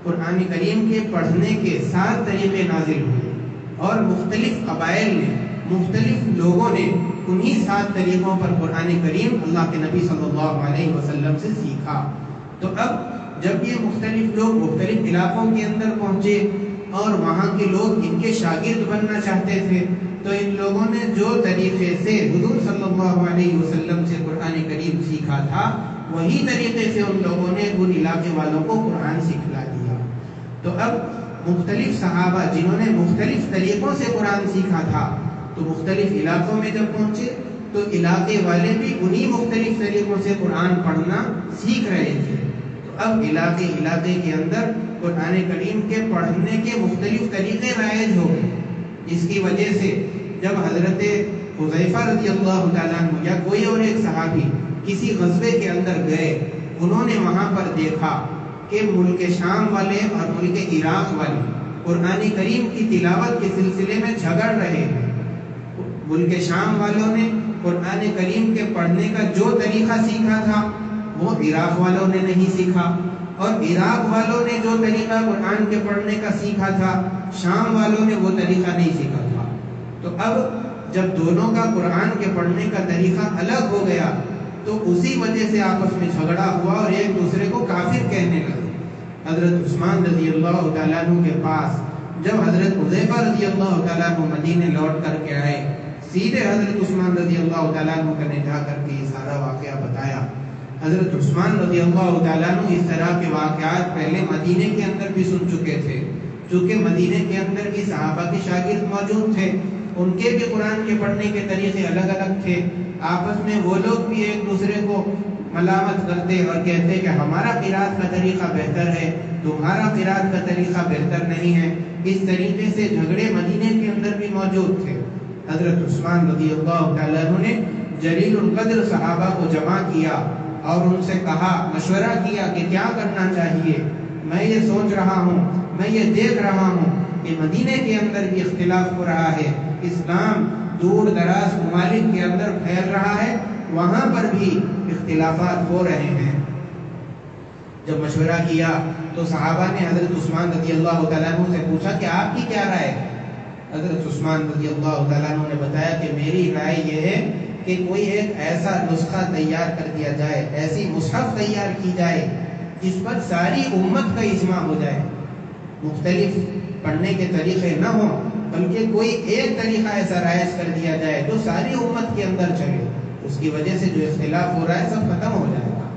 قرآن کریم کے پڑھنے کے 7 طریقے نازل ہوئے، اور مختلف قبائل نے، مختلف لوگوں نے انہی 7 طریقوں پر قرآن کریم اللہ کے نبی صلی اللہ علیہ وسلم سے سیکھا۔ تو اب جب یہ مختلف لوگ مختلف علاقوں کے اندر پہنچے اور وہاں کے لوگ ان کے شاگرد بننا چاہتے تھے، تو ان لوگوں نے جو طریقے سے حضور صلی اللہ علیہ وسلم سے قرآن کریم سیکھا تھا، وہی طریقے سے ان لوگوں نے ان علاقے والوں کو قرآن سکھلا دیا۔ تو اب مختلف صحابہ جنہوں نے مختلف طریقوں سے قرآن سیکھا تھا، تو مختلف علاقوں میں جب پہنچے تو علاقے والے بھی انہی مختلف طریقوں سے قرآن پڑھنا سیکھ رہے تھے۔ تو اب علاقے کے اندر قرآن کریم کے پڑھنے کے مختلف طریقے رائج ہو گئے، جس کی وجہ سے جب حضرت حذیفہ رضی اللہ تعالیٰ عنہ یا کوئی اور ایک صحابی کسی غزوے کے اندر گئے، انہوں نے وہاں پر دیکھا کہ ملک شام والے اور ملک عراق والے قرآن کریم کی تلاوت کے سلسلے میں جھگڑ رہے ہیں۔ ملک شام والوں نے قرآن کریم کے پڑھنے کا جو طریقہ سیکھا تھا وہ عراق والوں نے نہیں سیکھا، اور عراق والوں نے جو طریقہ قرآن کے پڑھنے کا سیکھا تھا شام والوں نے وہ طریقہ نہیں سیکھا تھا۔ تو اب جب دونوں کا قرآن کے پڑھنے کا طریقہ الگ ہو گیا تو اسی وجہ سے آپس میں جھگڑا ہوا اور ایک دوسرے کو کافر کہنے لگے۔ حضرت عثمان رضی اللہ تعالیٰ عنہ کے پاس جب حضرت حذیفہ رضی اللہ تعالیٰ عنہ مدینے لوٹ کر کے آئے، سیدھے حضرت عثمان رضی اللہ تعالیٰ عنہ نے جا کر کے یہ سارا واقعہ بتایا۔ حضرت عثمان رضی اللہ تعالیٰ عنہ اس طرح کے واقعات پہلے مدینے کے اندر بھی سن چکے تھے، چونکہ مدینے کے اندر بھی صحابہ کے شاگرد موجود تھے، ان کے بھی قرآن کے پڑھنے کے طریقے الگ الگ تھے۔ آپس میں وہ لوگ بھی ایک دوسرے کو ملامت کرتے اور کہتے کہ ہمارا قرات کا طریقہ بہتر ہے، تمہارا قرات کا طریقہ بہتر نہیں ہے۔ اس طریقے سے جھگڑے مدینے کے اندر بھی موجود تھے۔ حضرت عثمان رضی اللہ تعالیٰ عنہ نے جلیل القدر صحابہ کو جمع کیا اور ان سے کہا، مشورہ کیا کہ کیا کرنا چاہیے۔ میں یہ سوچ رہا ہوں، میں یہ دیکھ رہا ہوں کہ مدینے کے اندر بھی اختلاف ہو رہا ہے، اسلام دور دراز ممالک کے اندر پھیل رہا ہے، وہاں پر بھی اختلافات ہو رہے ہیں۔ جب مشورہ کیا تو صحابہ نے حضرت عثمان رضی اللہ تعالیٰ عنہ سے پوچھا کہ آپ کی کیا رائے ہے؟ حضرت عثمان رضی اللہ تعالیٰ عنہ نے بتایا کہ میری رائے یہ ہے کہ کوئی ایک ایسا نسخہ تیار کر دیا جائے، ایسی مصحف تیار کی جائے جس پر ساری امت کا اجماع ہو جائے، مختلف پڑھنے کے طریقے نہ ہوں، بلکہ کوئی ایک طریقہ ایسا رائج کر دیا جائے جو ساری امت کے اندر چلے۔ اس کی وجہ سے جو اختلاف ہو رہا ہے سب ختم ہو جائے گا۔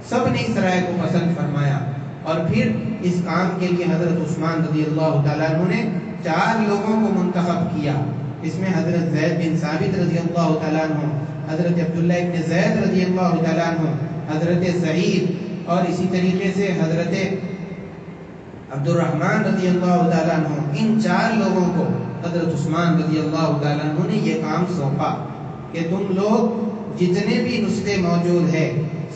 سب نے اس رائے کو پسند فرمایا۔ اور پھر اس کام کے لیے حضرت عثمان رضی اللہ تعالیٰ عنہ نے 4 لوگوں کو منتخب کیا. اس میں حضرت زید بن ثابت رضی اللہ تعالیٰ عنہ، حضرت عبداللہ ابن زید رضی اللہ تعالیٰ عنہ، حضرت سعید اور اسی طریقے سے حضرت عبد الرحمن رضی اللہ تعالیٰ عنہ. ان 4 لوگوں کو حضرت عثمان رضی اللہ تعالیٰ عنہ نے یہ کام سونپا کہ تم لوگ جتنے بھی نسخے موجود ہیں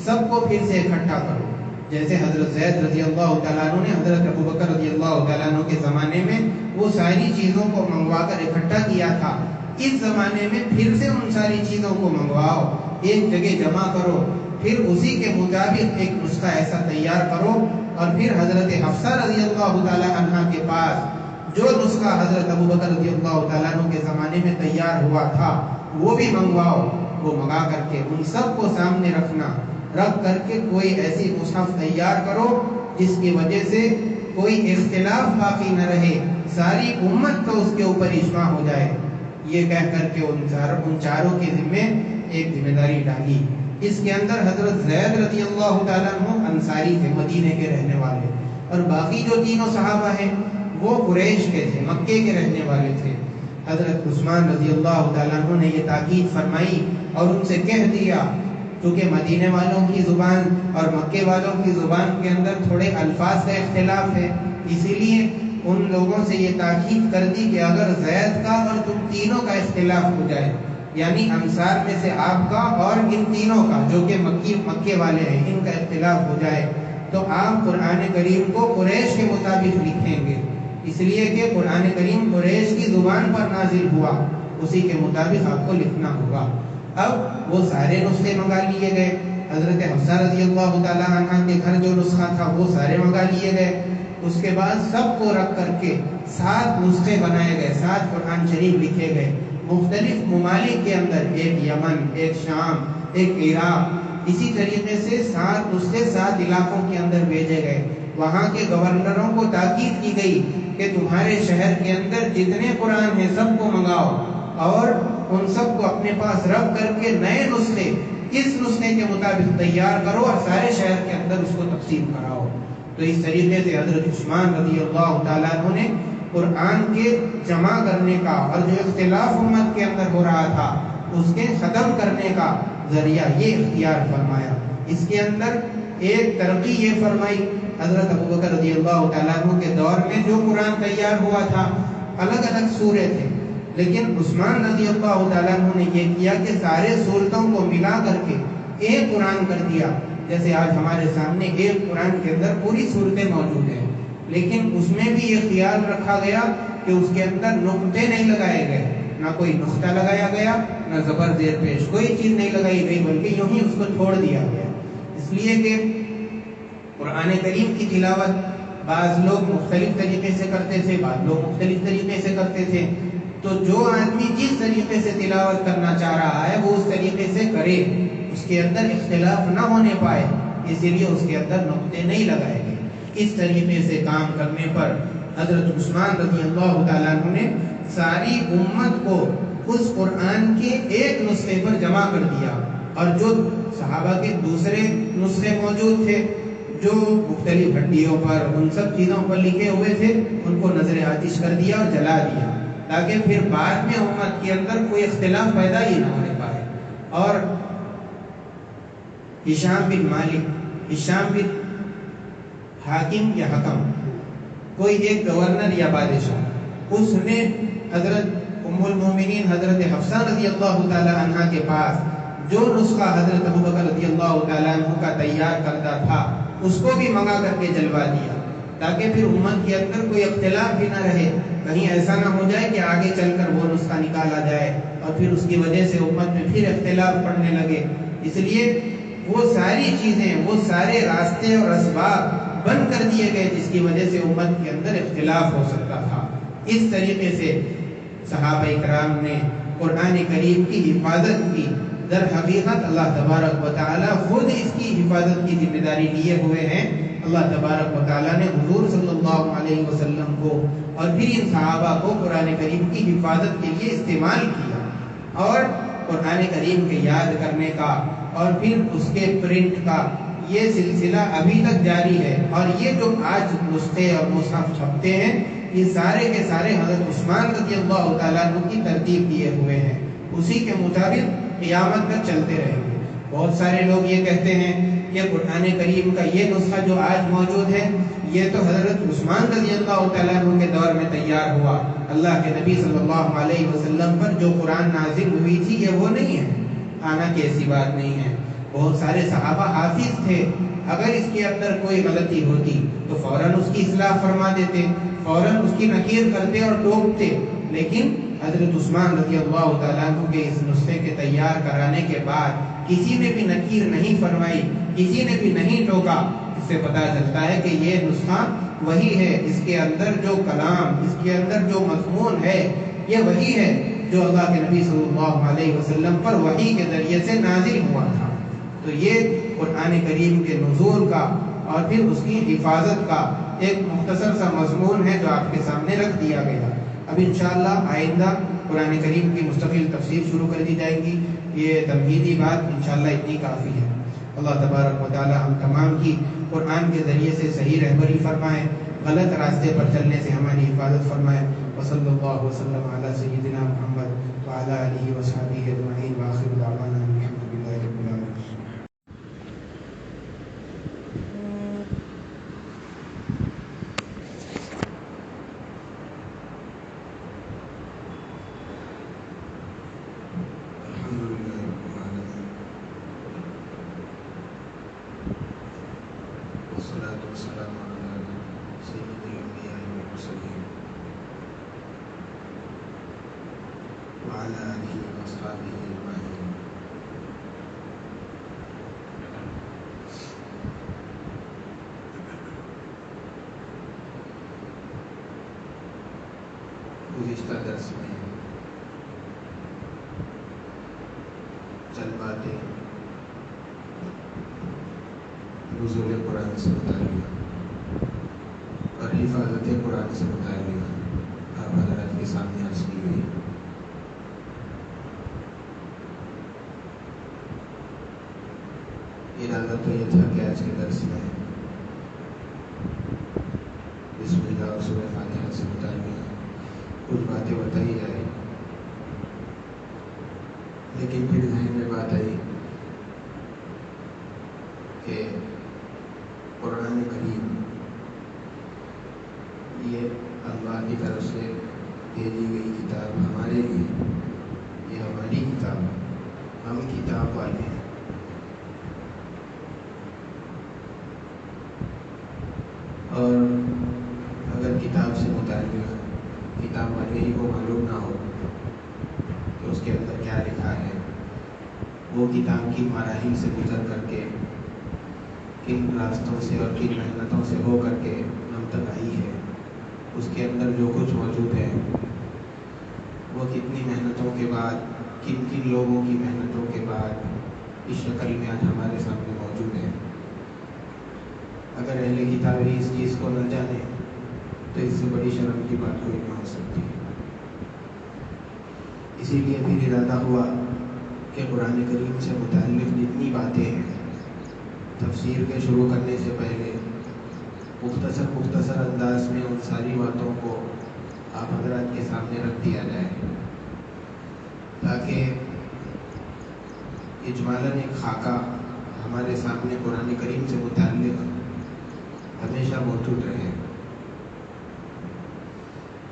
سب کو پھر سے اکٹھا کرو. جیسے حضرت زید رضی اللہ تعالیٰ عنہ نے حضرت ابو بکر رضی اللہ تعالیٰ عنہ کے زمانے میں وہ ساری چیزوں کو منگوا کر اکٹھا کیا تھا، اس زمانے میں پھر سے ان ساری چیزوں کو منگواؤ، ایک جگہ جمع کرو، پھر اسی کے مطابق ایک نسخہ ایسا تیار کرو. اور پھر حضرت حفصہ رضی اللہ تعالیٰ عنہ کے پاس جو نسخہ حضرت ابو بکر رضی اللہ تعالیٰ عنہ کے زمانے میں تیار ہوا تھا وہ بھی منگواؤ. وہ منگا کر کے ان سب کو سامنے رکھ کر کے کوئی ایسی مصحف تیار کرو جس کی وجہ سے کوئی اختلاف باقی نہ رہے، ساری امت کا اس کے اوپر اجماع ہو جائے. یہ کہہ کر کے ان چاروں کے ذمے ایک ذمہ داری ڈالی. اس کے اندر حضرت زید رضی اللہ تعالیٰ عنہ انصاری تھے، مدینے کے رہنے والے، اور باقی جو تینوں صحابہ ہیں وہ قریش کے تھے، مکے کے رہنے والے تھے. حضرت عثمان رضی اللہ تعالیٰ عنہ نے یہ تاکید فرمائی اور ان سے کہہ دیا، کیونکہ مدینے والوں کی زبان اور مکے والوں کی زبان کے اندر تھوڑے الفاظ کا اختلاف ہے، اسی لیے ان لوگوں سے یہ تاکید کر دی کہ اگر زید کا اور تم تینوں کا اختلاف ہو جائے، یعنی انصار میں سے آپ کا اور ان تینوں کا جو کہ مکے والے ہیں ان کا اختلاف ہو جائے تو آپ قرآن کریم کو قریش کے مطابق لکھیں گے، اس لیے کہ قرآن کریم قریش کی زبان پر نازل ہوا، اسی کے مطابق آپ کو لکھنا ہوگا. اب وہ سارے نسخے منگا لیے گئے. حضرت حفصہ رضی اللہ تعالیٰ عنہ کے گھر جو نسخہ تھا وہ سارے منگا لیے گئے. اس کے بعد سب کو رکھ کر کے 7 نسخے بنائے گئے، 7 قرآن شریف لکھے گئے. مختلف ممالک کے اندر، ایک یمن، ایک شام، ایک عراق، اسی طریقے سے 7 نسخے 7 علاقوں کے اندر بھیجے گئے. وہاں کے گورنروں کو تاکید کی گئی کہ تمہارے شہر کے اندر جتنے قرآن ہیں سب کو منگاؤ اور ان سب کو اپنے پاس رکھ کر کے نئے نسخے اس نسخے کے مطابق تیار کرو اور سارے شہر کے اندر اس کو تقسیم کراؤ. تو اس طریقے سے حضرت عثمان رضی اللہ تعالیٰ عنہ نے قرآن کے جمع کرنے کا اور جو اختلاف امت کے اندر ہو رہا تھا اس کے ختم کرنے کا ذریعہ یہ اختیار فرمایا. اس کے اندر ایک ترقی یہ فرمائی، حضرت ابو بکر رضی اللہ تعالیٰ عنہ کے دور میں جو قرآن تیار ہوا تھا الگ الگ سورے تھے، لیکن عثمان رضی اللہ تعالیٰ عنہ نے یہ کیا کہ سارے سورتوں کو ملا کر کے ایک قرآن کر دیا. جیسے آج ہمارے سامنے ایک قرآن کے اندر پوری سورتیں موجود ہیں، لیکن اس میں بھی یہ خیال رکھا گیا کہ اس کے اندر نقطے نہیں لگائے گئے، نہ کوئی نقطہ لگایا گیا، نہ زبر زیر پیش، کوئی چیز نہیں لگائی گئی، بلکہ یوں ہی اس کو چھوڑ دیا گیا. اس لیے کہ قرآن کریم کی تلاوت بعض لوگ مختلف طریقے سے کرتے تھے، بعض لوگ مختلف طریقے سے کرتے تھے. تو جو آدمی جس طریقے سے تلاوت کرنا چاہ رہا ہے وہ اس طریقے سے کرے، اس کے اندر اختلاف نہ ہونے پائے، اسی لیے اس کے اندر نقطے نہیں لگائے گئے. اس طریقے سے کام کرنے پر حضرت عثمان رضی اللہ تعالیٰ عنہ نے ساری امت کو اس قرآن کے ایک نسخے پر جمع کر دیا، اور جو صحابہ کے دوسرے نسخے موجود تھے جو مختلف ہڈیوں پر ان سب چیزوں پر لکھے ہوئے تھے ان کو نظر آتش کر دیا اور جلا دیا، تاکہ پھر بعد میں امت کے اندر کوئی اختلاف پیدا ہی نہ ہونے پائے. اور ہشام بن حاکم یا حکم، کوئی ایک گورنر یا بادشاہ، اس نے حضرت ام المومنین حضرت حفصہ رضی اللہ تعالی عنہ کے پاس جو نسخہ حضرت ابو بکر رضی اللہ تعالی عنہ کا تیار کردہ تھا اس کو بھی منگا کر کے جلوا دیا، تاکہ پھر امت کے اندر کوئی اختلاف بھی نہ رہے. کہیں ایسا نہ ہو جائے کہ آگے چل کر وہ نسخہ نکالا جائے اور پھر اس کی وجہ سے امت میں پھر اختلاف پڑنے لگے. اس لیے وہ ساری چیزیں، وہ سارے راستے اور اسباب بند کر دیے گئے جس کی وجہ سے امت کے اندر اختلاف ہو سکتا تھا. اس طریقے سے صحابہ اکرام نے قرآن کریم کی حفاظت کی. در حقیقت اللہ تبارک و تعالی خود اس کی حفاظت کی ذمہ داری لیے ہوئے ہیں. اللہ تبارک و تعالی نے حضور صلی اللہ علیہ وسلم کو اور پھر ان صحابہ کو قرآن کریم کی حفاظت کے لیے استعمال کیا، اور قرآن کریم کے یاد کرنے کا اور پھر اس کے پرنٹ کا یہ سلسلہ ابھی تک جاری ہے، اور یہ جو آج نسخے اور مصحف چھپتے ہیں یہ سارے کے سارے حضرت عثمان رضی اللہ تعالیٰ عنہ کی ترتیب دیے ہوئے ہیں، اسی کے مطابق قیامت تک چلتے رہیں گے۔ بہت سارے لوگ یہ کہتے ہیں کہ قرآن کریم کا یہ نسخہ جو آج موجود ہے یہ تو حضرت عثمان رضی اللہ تعالیٰ عنہ کے دور میں تیار ہوا، اللہ کے نبی صلی اللہ علیہ وسلم پر جو قرآن نازل ہوئی تھی یہ وہ نہیں ہے۔ حالانکہ ایسی بات نہیں ہے، بہت سارے صحابہ حافظ تھے، اگر اس کے اندر کوئی غلطی ہوتی تو فوراً اس کی اصلاح فرما دیتے، فوراً اس کی نکیر کرتے اور ٹوکتے، لیکن حضرت عثمان رضی اللہ تعالیٰ عنہ کے اس نسخے کے تیار کرانے کے بعد کسی نے بھی نکیر نہیں فرمائی، کسی نے بھی نہیں ٹوکا۔ اس سے پتہ چلتا ہے کہ یہ نسخہ وہی ہے، اس کے اندر جو کلام، اس کے اندر جو مضمون ہے یہ وہی ہے جو اللہ کے نبی صلی اللہ علیہ وسلم پر وحی کے ذریعے سے نازل ہوا تھا۔ تو یہ قرآن کریم کے نزول کا اور پھر اس کی حفاظت کا ایک مختصر سا مضمون ہے جو آپ کے سامنے رکھ دیا گیا۔ اب انشاءاللہ آئندہ قرآن کریم کی مستقل تفسیر شروع کر دی جائے گی، یہ تمہیدی بات انشاءاللہ اتنی کافی ہے۔ اللہ تبارک و تعالی ہم تمام کی قرآن کے ذریعے سے صحیح رہبری فرمائے، غلط راستے پر چلنے سے ہماری حفاظت فرمائے۔ وصلی اللہ وسلم علی سیدنا محمد وعلی آلہ وصحبہ اجمعین، وآخر دعوانا الحمد للہ رب العالمین۔ گزشتہ درس میں چند باتیں نزول قرآن سے متعلق اور حفاظت قرآن سے متعلق آپ حضرات کے سامنے عرض کی گئی۔ ارادہ تو یہ تھا کہ آج کے درس میں بسم اللہ اور سورہ فاتحہ سے متعلق کچھ باتیں بتائی جائیں، لیکن پھر ذہن میں بات آئی کہ قرآن کریم یہ اللہ کی طرف سے بھیجی گئی کتاب ہمارے لیے، یہ ہماری کتاب ہے، ہم کتاب والے ہیں، اور اگر کتاب سے متعلق کتاب والے ہی کو معلوم نہ ہو کہ اس کے اندر کیا لکھا ہے، وہ کتاب کی مراحل سے گزر کر کے کن راستوں سے اور کن محنتوں سے ہو کر کے ہم تک آئی ہے، اس کے اندر جو کچھ موجود ہے وہ کتنی محنتوں کے بعد، کن کن لوگوں کی محنتوں کے بعد اس شکل میں آج ہمارے سامنے موجود ہے۔ اگر اہل کتاب ہی اس چیز کو نہ جانے تو اس سے بڑی شرم کی بات کوئی نہ ہو سکتی۔ اسی لیے پھر ارادہ ہوا کہ قرآن کریم سے متعلق جتنی باتیں ہیں تفسیر کے شروع کرنے سے پہلے مختصر انداز میں ان ساری باتوں کو آپ حضرات کے سامنے رکھ دیا جائے، تاکہ اجمالاً ایک خاکہ ہمارے سامنے قرآن کریم سے متعلق ہمیشہ موجود رہے۔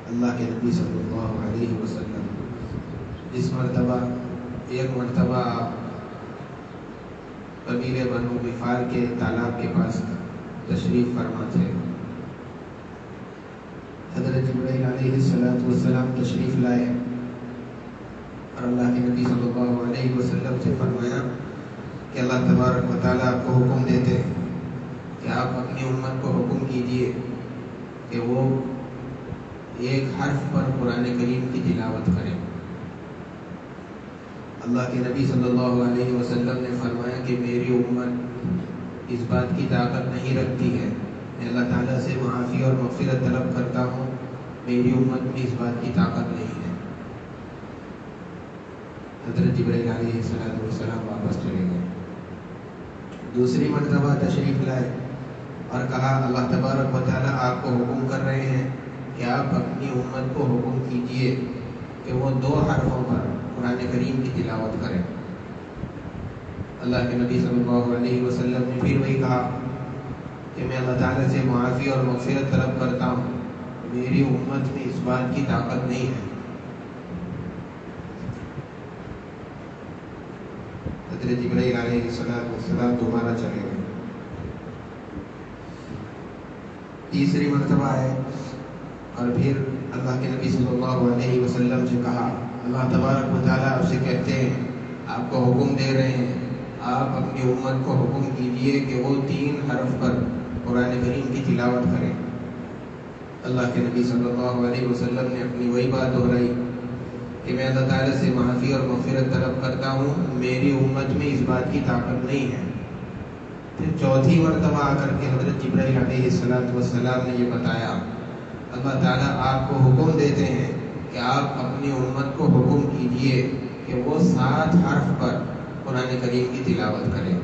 اللہ کے نبی صلی اللہ علیہ وسلم جس مرتبہ ایک مرتبہ قبیلے بنو غفار کے تالاب کے پاس تشریف فرما تھے، حضرت جبرائیل علیہ السلام تشریف لائے اور اللہ کے نبی صلی اللہ علیہ وسلم سے فرمایا کہ اللہ تبارک و تعالیٰ آپ کو حکم دیتے کہ آپ اپنی امت کو حکم کیجئے کہ وہ ایک حرف پر قرآن کریم کی تلاوت کریں۔ اللہ کے نبی صلی اللہ علیہ وسلم نے فرمایا کہ میری امت اس بات کی طاقت نہیں رکھتی ہے، میں اللہ تعالیٰ سے معافی اور مغفرت طلب کرتا ہوں، میری امت میں اس بات کی طاقت نہیں ہے۔ حضرت جبرائیل علیہ السلام واپس چلے گئے۔ دوسری مرتبہ تشریف لائے اور کہا اللہ تبارک و تعالیٰ آپ کو حکم کر رہے ہیں کہ آپ اپنی امت کو حکم کیجئے کہ وہ 2 حرفوں پر قرآن کریم کی تلاوت کریں۔ اللہ کے نبی صلی اللہ علیہ وسلم نے پھر وہی کہا کہ میں اللہ تعالیٰ سے معافی اور مغفرت طلب کرتا ہوں، میری امت میں اس بات کی طاقت نہیں ہے۔ حضرت جبرائیل علیہ السلام دوبارہ چلے گئے، تیسری مرتبہ آئے اور پھر اللہ کے نبی صلی اللہ علیہ وسلم سے کہا اللہ تبارک و تعالیٰ آپ سے کہتے ہیں، آپ کو حکم دے رہے ہیں، آپ اپنی امت کو حکم کیجئے کہ وہ 3 حرف پر قرآن کریم کی تلاوت کریں۔ اللہ کے نبی صلی اللہ علیہ وسلم نے اپنی وہی بات دہرائی کہ میں اللہ تعالیٰ سے معافی اور مغفرت طلب کرتا ہوں، میری امت میں اس بات کی طاقت نہیں ہے۔ پھر چوتھی مرتبہ آ کر کے حضرت جبرائیل علیہ السلام نے یہ بتایا اللہ تعالیٰ آپ کو حکم دیتے ہیں کہ آپ اپنی امت کو حکم کیجئے کہ وہ 7 حرف پر قرآن کریم کی تلاوت کریں،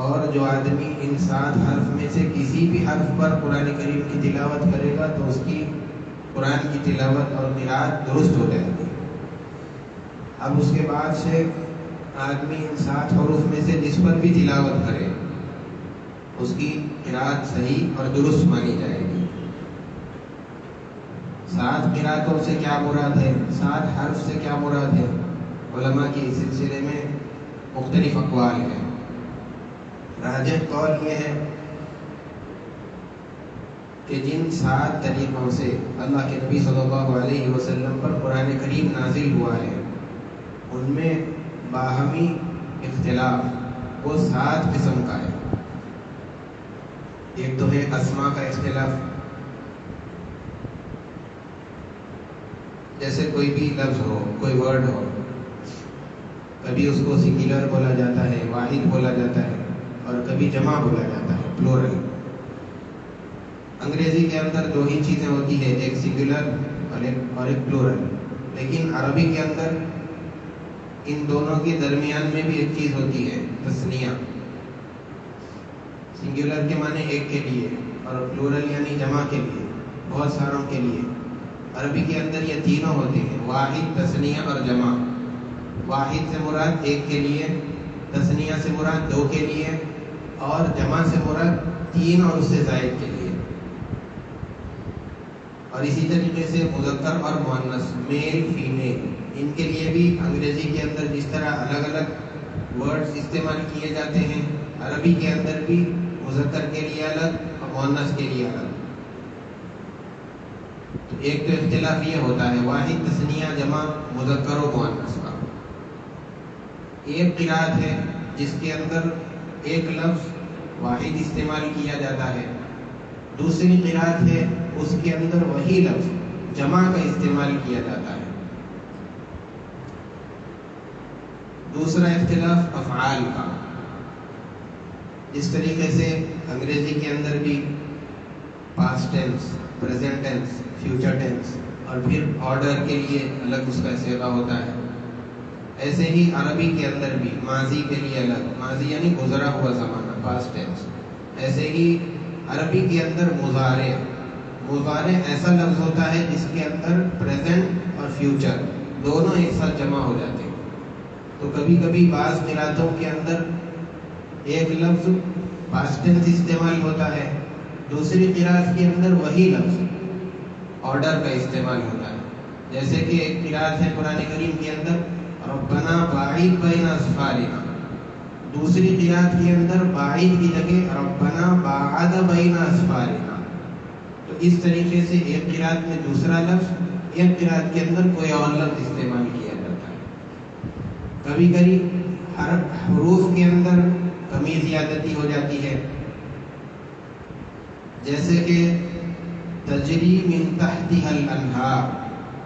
اور جو آدمی ان 7 حرف میں سے کسی بھی حرف پر قرآن کریم کی تلاوت کرے گا تو اس کی قرآن کی تلاوت اور قرأت درست ہو جائے گی۔ اب اس کے بعد سے آدمی ان 7 حروف میں سے جس پر بھی تلاوت کرے اس کی قرأت صحیح اور درست مانی جائے گی۔ 7 قرأتوں سے کیا مراد ہے، 7 حرف سے کیا مراد ہے، علماء کی اس سلسلے میں مختلف اقوال ہیں۔ راجح قول یہ ہے کہ جن 7 طریقوں سے اللہ کے نبی صلی اللہ علیہ وسلم پر قرآن کریم نازل ہوا ہے ان میں باہمی اختلاف وہ 7 قسم کا ہے۔ ایک تو ہے اسماء کا اختلاف، جیسے کوئی بھی لفظ ہو، کوئی ورڈ ہو، کبھی اس کو سنگولر بولا جاتا ہے، واحد بولا جاتا ہے، اور کبھی جمع بولا جاتا ہے، پلورل۔ انگریزی کے اندر 2 ہی چیزیں ہوتی ہیں، ایک سنگولر اور ایک پلورل، لیکن عربی کے اندر ان دونوں کے درمیان میں بھی ایک چیز ہوتی ہے، تثنیہ۔ سنگولر کے معنی ایک کے لیے اور پلورل یعنی جمع کے لیے، بہت ساروں کے لیے۔ عربی کے اندر یہ تینوں ہوتے ہیں، واحد، تثنیہ اور جمع۔ واحد سے مراد ایک کے لیے، تثنیہ سے مراد 2 کے لیے، اور جمع سے مراد 3 اور اس سے زائد کے لیے۔ اور اسی طریقے سے مذکر اور مؤنث، میل، فیمیل، ان کے لیے بھی انگریزی کے اندر جس طرح الگ الگ ورڈز استعمال کیے جاتے ہیں، عربی کے اندر بھی مذکر کے لیے الگ اور مؤنث کے لیے الگ۔ تو ایک تو اختلاف یہ ہوتا ہے واحد، تثنیہ، جمع، مذکر و مؤنث کا۔ ایک قرأت ہے جس کے اندر ایک لفظ واحد استعمال کیا جاتا ہے، دوسری قرأت ہے اس کے اندر وہی لفظ جمع کا استعمال کیا جاتا ہے۔ دوسرا اختلاف افعال کا، اس طریقے سے انگریزی کے اندر بھی past tense, present tense, future tennis, اور پھر آرڈر کے لیے الگ اس کا صیغہ ہوتا ہے۔ ایسے ہی عربی کے اندر بھی ماضی کے لیے الگ، ماضی یعنی گزرا ہوا زمانہ، پاسٹ ٹینس۔ ایسے ہی عربی کے اندر مضارع ایسا لفظ ہوتا ہے جس کے اندر پریزنٹ اور فیوچر دونوں ایک ساتھ جمع ہو جاتے ہیں۔ تو کبھی کبھی بعض قرأتوں کے اندر ایک لفظ پاسٹ ٹینس استعمال ہوتا ہے، دوسری قرأت کے اندر وہی لفظ آرڈر کا استعمال ہوتا ہے۔ جیسے کہ ایک قرأت ہے قرآن کریم کے اندر ربنا باعد بین اسفارنا، دوسری قرأت کے اندر باعد کی جگہ ربنا باعد بین اسفارنا۔ تو اس طریقے سے ایک قرأت میں دوسرا لفظ، ایک قرأت کے اندر کوئی اور لفظ استعمال کیا جاتا ہے۔ کبھی کبھی حروف کے اندر کمی زیادتی ہو جاتی ہے، جیسے کہ تجری من تحتها الانہار،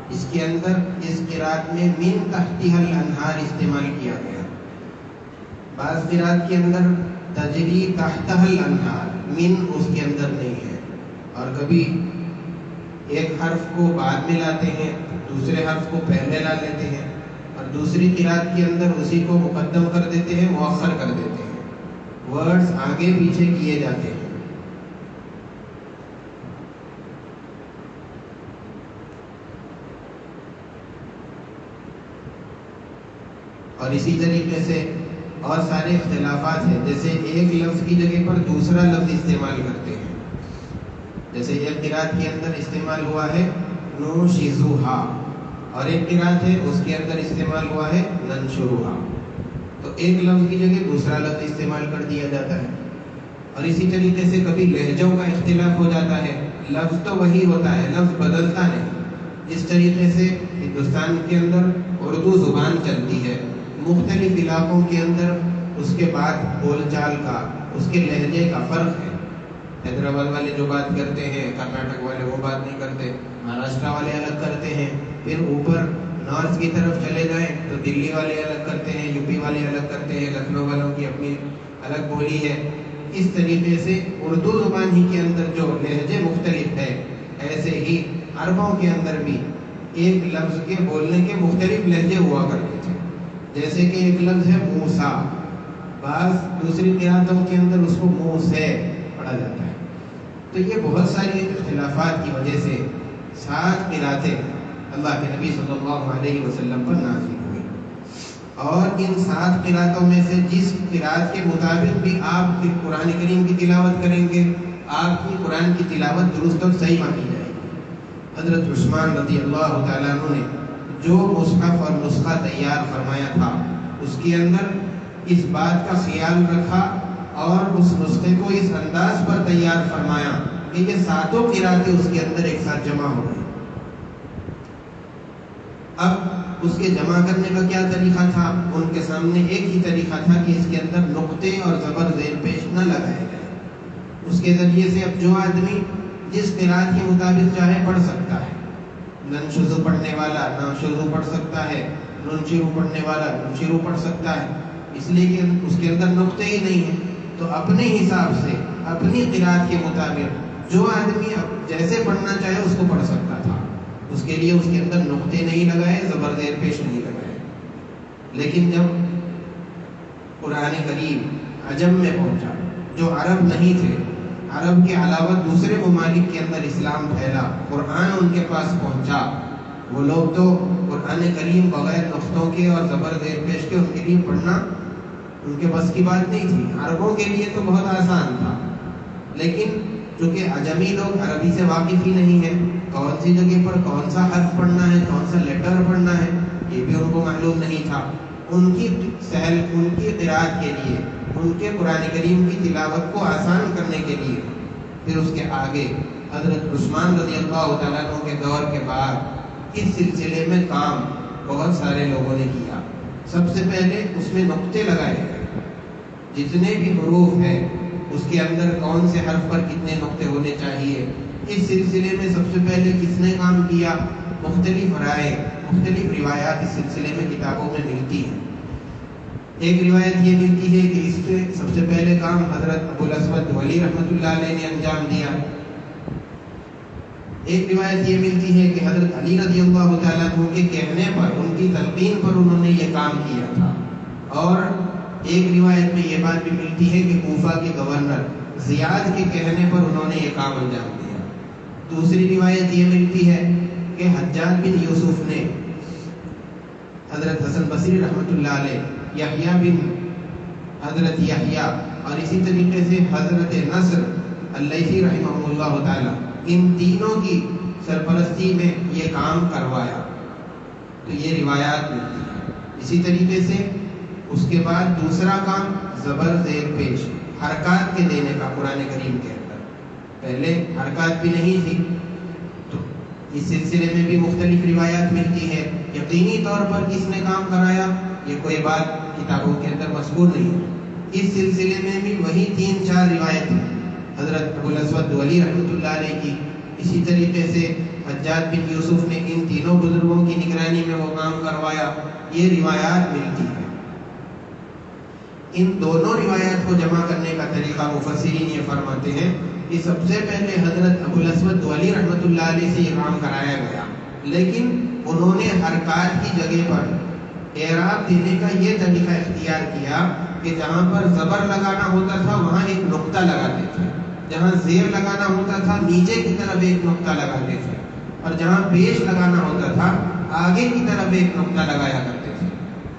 اس کے اندر اس قرأت میں من تحتها الانہار استعمال کیا گیا۔ بعض قرأت کے اندر تجری تحتها الانہار، من اس کے اندر نہیں ہے۔ اور کبھی ایک حرف کو بعد میں لاتے ہیں، دوسرے حرف کو پہلے لا لیتے ہیں، اور دوسری قرأت کے اندر اسی کو مقدم کر دیتے ہیں، مؤخر کر دیتے ہیں۔ ورڈز آگے پیچھے کیے جاتے ہیں. اور اسی طریقے سے اور سارے اختلافات ہیں، جیسے ایک لفظ کی جگہ پر دوسرا لفظ استعمال کرتے ہیں. جیسے ایک قرأت کے اندر استعمال ہوا ہے نوشزوہا، اور ایک قرأت ہے اس کے اندر استعمال ہوا ہے ننشروہا. تو ایک لفظ کی جگہ دوسرا لفظ استعمال کر دیا جاتا ہے. اور اسی طریقے سے کبھی لہجوں کا اختلاف ہو جاتا ہے، لفظ تو وہی ہوتا ہے، لفظ بدلتا نہیں. اس طریقے سے ہندوستان کے اندر اردو زبان چلتی ہے، مختلف علاقوں کے اندر اس کے بعد بول چال کا، اس کے لہجے کا فرق ہے. حیدرآباد والے جو بات کرتے ہیں کرناٹک والے وہ بات نہیں کرتے، مہاراشٹر والے الگ کرتے ہیں. پھر اوپر نارتھ کی طرف چلے جائیں تو دلی والے الگ کرتے ہیں، یو پی والے الگ کرتے ہیں، لکھنؤ والوں کی اپنی الگ بولی ہے. اس طریقے سے اردو زبان ہی کے اندر جو لہجے مختلف ہے، ایسے ہی عربوں کے اندر بھی ایک لفظ کے بولنے کے مختلف لہجے ہوا کرتے تھے. جیسے کہ ایک لفظ ہے موسیٰ، بعض دوسری قرأتوں کے اندر اس کو موسیٰ پڑھا جاتا ہے. تو یہ بہت ساری اختلافات کی وجہ سے 7 قرأتیں اللہ کے نبی صلی اللہ علیہ وسلم پر نازل ہوئی. اور ان 7 قرأتوں میں سے جس قرأت کے مطابق بھی آپ قرآن کریم کی تلاوت کریں گے، آپ کی قرآن کی تلاوت درست اور صحیح مانی جائے گی. حضرت عثمان رضی اللہ تعالیٰ عنہ نے جو مصحف اور نسخہ تیار فرمایا تھا، اس کے اندر اس بات کا خیال رکھا اور اس نسخے کو اس انداز پر تیار فرمایا کہ یہ 7 قرأتیں اس کے اندر ایک ساتھ جمع ہو گئی. اب اس کے جمع کرنے کا کیا طریقہ تھا؟ ان کے سامنے ایک ہی طریقہ تھا کہ اس کے اندر نقطے اور زبر زیر پیش نہ لگائے جائے. اس کے ذریعے سے اب جو آدمی جس قرأت کے مطابق چاہے پڑھ سکتا ہے. ننشزو پڑھنے والا ننشزو پڑھ سکتا ہے، ننشرو پڑھنے والا ننشرو پڑھ سکتا ہے، اس لیے کہ اس کے اندر نقطے ہی نہیں ہیں. تو اپنے حساب سے اپنی قرأت کے مطابق جو آدمی جیسے پڑھنا چاہے اس کو پڑھ سکتا تھا. اس کے لیے اس کے اندر نقطے نہیں لگائے، زبر زیر پیش نہیں لگائے. لیکن جب قرآن کریم عجم میں پہنچا، جو عرب نہیں تھے، عرب کے علاوہ دوسرے ممالک کے اندر اسلام پھیلا، قرآن ان کے پاس پہنچا، وہ لوگ تو قرآن کریم بغیر نقطوں کے اور زبر زیر پیش کے ان کے لیے پڑھنا ان کے بس کی بات نہیں تھی. عربوں کے لیے تو بہت آسان تھا، لیکن چونکہ عجمی لوگ عربی سے واقف ہی نہیں ہیں، کون سی جگہ پر کون سا حرف پڑھنا ہے، کون سا لیٹر پڑھنا ہے، یہ بھی ان کو معلوم نہیں تھا. ان کی قرأت کے لیے، ان کے قرآن کریم کی تلاوت کو آسان کرنے کے لیے پھر اس کے آگے حضرت عثمان رضی اللہ تعالیٰ عنہ کے دور کے بعد اس سلسلے میں کام بہت سارے لوگوں نے کیا. سب سے پہلے اس میں نقطے لگائے گئے، جتنے بھی حروف ہیں اس کے اندر کون سے حرف پر کتنے نقطے ہونے چاہیے. اس سلسلے میں سب سے پہلے کس نے کام کیا؟ مختلف رائے، مختلف روایات اس سلسلے میں کتابوں میں ملتی ہیں. ایک روایت یہ ملتی ہے کہ اس پہ سب سے پہلے کام حضرت ابو الاسود دؤلی رحمۃ اللہ علیہ نے انجام دیا. ایک روایت یہ ملتی ہے کہ حضرت علی رضی اللہ تعالیٰ عنہ کے کہنے پر، ان کی تلقین پر انہوں نے یہ کام کیا تھا. اور ایک روایت میں یہ بات بھی ملتی ہے کہ کوفہ کے گورنر زیاد کے کہنے پر انہوں نے یہ کام انجام دیا. دوسری روایت یہ ملتی ہے کہ حجاج بن یوسف نے حضرت حسن بصری رحمۃ اللہ علیہ، یحییٰ بن حضرت یحییٰ، اور اسی طریقے سے حضرت نصر اللیثی رحمہ اللہ تعالی، ان تینوں کی سرپرستی میں یہ کام کروایا. تو یہ روایات ملتی ہیں. اسی طریقے سے اس کے بعد دوسرا کام زبر زیر پیش، حرکات کے دینے کا قرآن کریم کے اندر. پہلے حرکات بھی نہیں تھی، تو اس سلسلے میں بھی مختلف روایات ملتی ہے. یقینی طور پر کس نے کام کرایا یہ کوئی بات کتابوں کے اندر مذکور نہیں ہے. اس سلسلے میں بھی وہی 3-4 روایت ہیں حضرت ابو الاسود دؤلی رحمۃ اللہ علیہ کی. اسی طریقے سے حجاج بن یوسف نے ان تینوں بزرگوں کی نگرانی میں وہ کام کروایا. یہ روایات ملتی ہیں. ان دونوں روایات کو جمع کرنے کا طریقہ مفسرین یہ فرماتے ہیں کہ سب سے پہلے حضرت ابو الاسود دؤلی رحمۃ اللہ علیہ سے یہ کام کرایا گیا، لیکن انہوں نے حرکات کی جگہ پر اعراب دینے کا یہ طریقہ اختیار کیا کہ جہاں پر زبر لگانا ہوتا تھا وہاں ایک نقطہ لگاتے تھے، جہاں زیر لگانا ہوتا تھا نیچے کی طرف ایک نقطہ لگاتے تھے، اور جہاں پیش لگانا ہوتا تھا آگے کی طرف ایک نقطہ لگایا کرتے تھے۔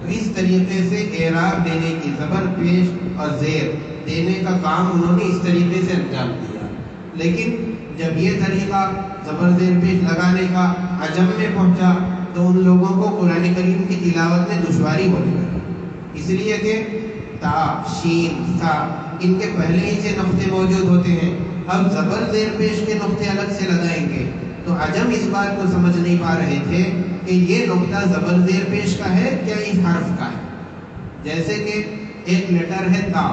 تو اس طریقے سے اعراب دینے کی، زبر پیش اور زیر دینے کا کام انہوں نے اس طریقے سے انجام دیا۔ لیکن جب یہ طریقہ زبر زیر پیش لگانے کا عجم میں پہنچا تو ان لوگوں کو قرآن کریم کی تلاوت میں دشواری ہونے لگی، اس لیے کہ تا، شین، سا ان کے پہلے ہی سے نقطے موجود ہوتے ہیں، اب زبر زیر پیش کے نقطے الگ سے لگائیں گے تو عجم اس بات کو سمجھ نہیں پا رہے تھے کہ یہ نقطہ زبر زیر پیش کا ہے کیا اس حرف کا ہے۔ جیسے کہ ایک لیٹر ہے تا،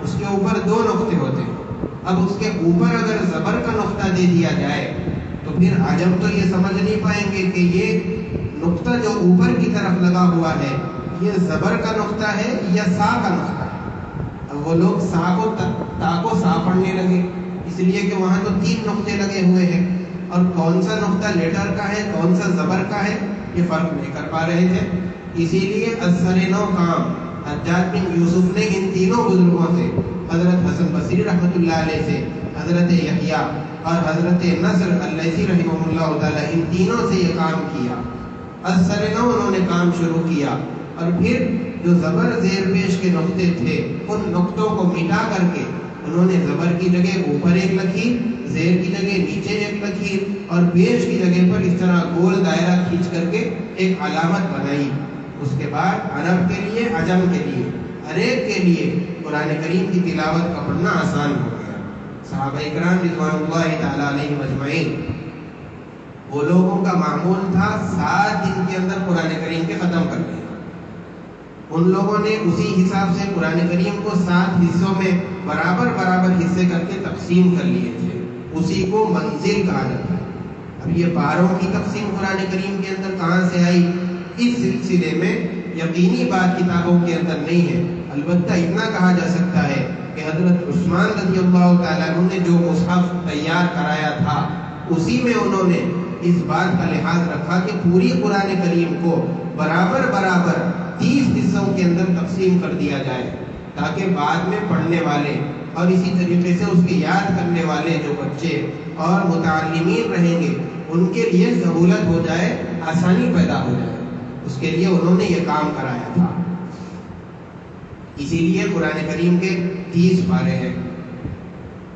اس کے اوپر دو نقطے ہوتے ہیں، اب اس کے اوپر اگر زبر کا نقطہ دے دیا جائے تو پھر عجم تو یہ سمجھ نہیں پائیں گے کہ یہ نقطہ جو اوپر کی طرف لگا ہوا ہے یہ زبر کا نقطہ ہے یا سا کا نقطہ ہے۔ اب وہ لوگ سا کو تا کو سا پڑھنے لگے، اس لیے کہ وہاں تو 3 نقطے لگے ہوئے ہیں، اور کون سا نقطہ لیٹر کا ہے کون سا زبر کا ہے یہ فرق نہیں کر پا رہے تھے۔ اسی لیے اثر-نو کام حجاج بن یوسف نے ان تینوں بزرگوں سے، حضرت حسن بصری رحمۃ اللہ علیہ سے، حضرت یحییٰ اور حضرت نصر اللیثی رحمہ اللہ تعالی، ان تینوں سے یہ کام کیا۔ اثر-نو انہوں نے کام شروع کیا، اور پھر جو زبر زیر پیش کے نقطے تھے ان نقطوں کو مٹا کر کے انہوں نے زبر کی جگہ اوپر ایک لکیر، زیر کی جگہ نیچے ایک لکیر، اور پیش کی جگہ پر اس طرح گول دائرہ کھینچ کر کے ایک علامت بنائی۔ اس کے بعد عرب کے لیے، عجم کے لیے، ہر ایک کے لیے قرآن کریم کی تلاوت کا پڑھنا آسان ہو گیا۔ صحابہ اکرام رضوان اللہ تعالی علیہم اجمعین، وہ لوگوں کا معمول تھا 7 دن کے اندر قرآن کریم کے ختم کر دیا۔ ان لوگوں نے اسی حساب سے قرآن کریم کو 7 حصوں میں برابر حصے کر کے تقسیم کر لیے تھے، اسی کو منزل کہا جاتا ہے۔ اب یہ پاروں کی تقسیم قرآن کریم کے اندر کہاں سے آئی، اس سلسلے میں یقینی بات کتابوں کے اندر نہیں ہے، البتہ اتنا کہا جا سکتا ہے کہ حضرت عثمان رضی اللہ تعالیٰ عنہ نے جو مصحف تیار کرایا تھا اسی میں انہوں نے اس بات کا لحاظ رکھا کہ پوری قرآن کریم کو برابر 30 حصوں کے اندر تقسیم کر دیا جائے، تاکہ بعد میں پڑھنے والے اور اسی طریقے سے اس کے یاد کرنے والے جو بچے اور متعلمین رہیں گے ان کے لیے سہولت ہو جائے، آسانی پیدا ہو جائے، اس کے لیے انہوں نے یہ کام کرایا تھا۔ اسی لیے قرآن کریم کے 30 پارے ہیں۔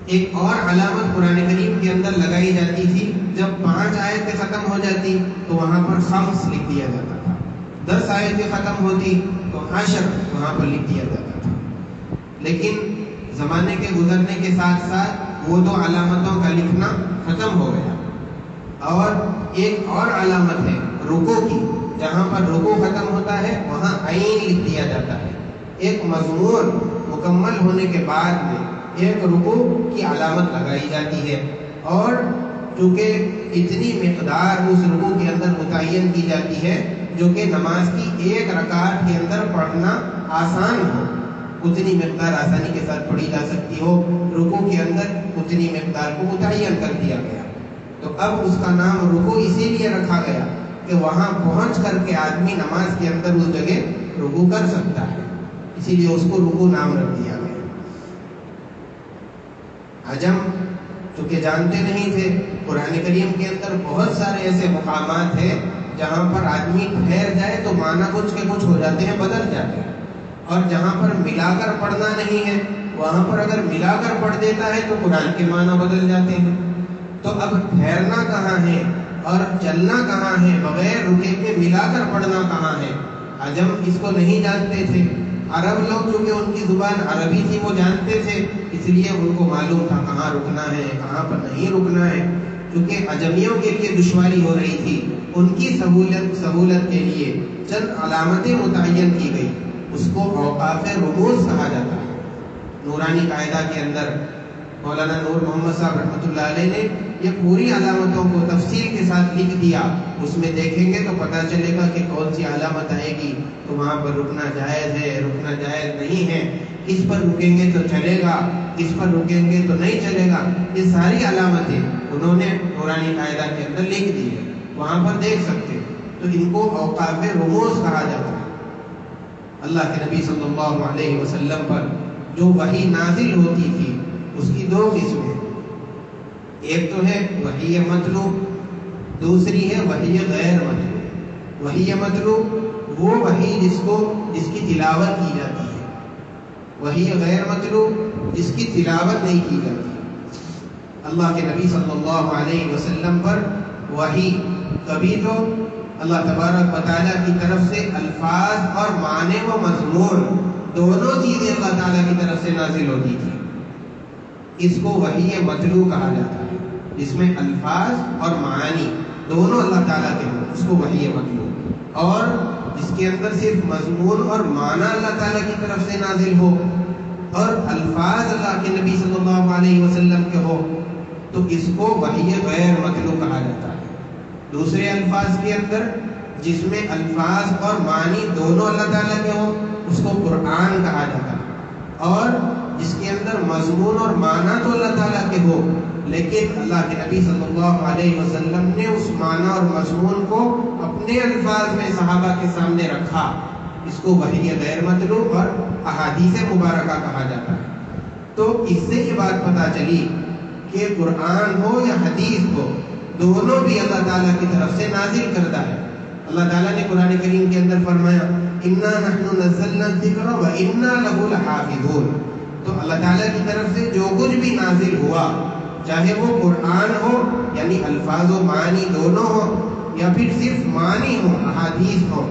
ایک اور علامت قرآن کریم کے اندر لگائی جاتی تھی، جب 5 آیتیں ختم ہو جاتی تو وہاں پر 5 لکھ دیا جاتا تھا، 10 آیتیں ختم ہوتی تو 10 وہاں پر لکھ دیا جاتا تھا۔ لیکن زمانے کے گزرنے کے ساتھ ساتھ وہ دو علامتوں کا لکھنا ختم ہو گیا، اور ایک اور علامت ہے رکوع کی، جہاں پر رکوع ختم ہوتا ہے وہاں عین لکھ دیا جاتا ہے۔ ایک مضمون مکمل ہونے کے بعد میں ایک رکوع کی علامت لگائی جاتی ہے، اور چونکہ اتنی مقدار اس رکوع کے اندر متعین کی جاتی ہے جو کہ نماز کی 1 رکعت کے اندر پڑھنا آسان ہو، اتنی مقدار آسانی کے ساتھ پڑھی جا سکتی ہو، رکوع کے اندر اتنی مقدار کو متعین کر دیا گیا۔ تو اب اس کا نام رکوع اسی لیے رکھا گیا کہ وہاں پہنچ کر کے آدمی نماز کے اندر اس جگہ رکوع کر سکتا ہے، اسی لیے اس کو رکوع نام رکھ دیا گیا۔ عجم چونکہ جانتے نہیں تھے، قرآن کریم کے اندر بہت سارے ایسے مقامات ہیں جہاں پر آدمی ٹھہر جائے تو معنی کچھ کے کچھ ہو جاتے ہیں، بدل جاتے ہیں، اور جہاں پر ملا کر پڑھنا نہیں ہے وہاں پر اگر ملا کر پڑھ دیتا ہے تو قرآن کے معنی بدل جاتے ہیں۔ تو اب ٹھہرنا کہاں ہے اور چلنا کہاں ہے، بغیر رکے کے ملا کر پڑھنا کہاں ہے، عجم اس کو نہیں جانتے تھے۔ عرب لوگ چونکہ ان کی زبان عربی تھی وہ جانتے تھے، اس لیے ان کو معلوم تھا کہاں رکنا ہے کہاں پر نہیں رکنا ہے۔ چونکہ عجمیوں کے لیے دشواری ہو رہی تھی، ان کی سہولت کے لیے چند علامتیں متعین کی گئی، اس کو اوقاف رموز کہا جاتا ہے۔ نورانی قاعدہ کے اندر مولانا نور محمد صاحب رحمۃ اللہ علیہ نے یہ پوری علامتوں کو تفصیل کے ساتھ لکھ دیا، اس میں دیکھیں گے تو پتہ چلے گا کہ کون سی علامت آئے گی تو وہاں پر رکنا جائز ہے، رکنا جائز نہیں ہے، اس پر رکیں گے تو چلے گا، اس پر رکیں گے تو نہیں چلے گا۔ یہ ساری علامتیں انہوں نے نورانی قاعدہ کے اندر لکھ دی ہے، وہاں پر دیکھ سکتے ہیں۔ تو ان کو اوقاف رموز کہا جاتا ہے۔ اللہ کے نبی صلی اللہ علیہ وسلم پر جو وحی نازل ہوتی تھی اس کی دو قسمیں، ایک تو ہے وحی متلو، دوسری ہے وحی غیر متلو۔ وحی متلو وہ وحی جس کی تلاوت کی جاتی ہے، وحی غیر متلو جس کی تلاوت نہیں کی جاتی۔ اللہ کے نبی صلی اللہ علیہ وسلم پر وحی کبھی تو اللہ تبارک و تعالیٰ کی طرف سے الفاظ اور معنی و مضمون دونوں چیزیں اللہ تعالیٰ کی طرف سے نازل ہوتی تھی، اس کو وحی متلو کہا جاتا ہے، جس میں الفاظ اور معانی دونوں اللہ تعالیٰ کے ہوں، اس کو وحی متلو۔ اور جس کے اندر صرف مضمون اور معنی اللہ تعالیٰ کی طرف سے نازل ہو اور الفاظ اللہ کے نبی صلی اللہ علیہ وسلم کے ہو تو اس کو وحی غیر متلو کہا جاتا ہے۔ دوسرے الفاظ کے اندر جس میں الفاظ اور معنی دونوں اللہ تعالیٰ کے ہوں اس کو قرآن کہا جاتا ہے، اور جس کے اندر مضمون اور معنی تو اللہ تعالیٰ کے ہو لیکن اللہ کے نبی صلی اللہ علیہ وسلم نے اس معنی اور مضمون کو اپنے الفاظ میں صحابہ کے سامنے رکھا، اس کو وحی غیر متلو اور احادیث مبارکہ کہا جاتا ہے۔ تو اس سے یہ بات پتہ چلی کہ قرآن ہو یا حدیث ہو دونوں بھی اللہ تعالیٰ کی طرف سے نازل کردہ ہے۔ اللہ تعالیٰ نے قرآن کریم کے اندر فرمایا اِنَّا نَحْنُ نَزَّلْنَا الذِّكْرَ وَإِنَّا لَهُ لَحَافِظُونَ۔ تو اللہ تعالیٰ کی طرف سے جو کچھ بھی نازل ہوا، چاہے وہ قرآن ہو یعنی الفاظ و معنی دونوں ہو یا پھر صرف معنی ہو احادیث ہو،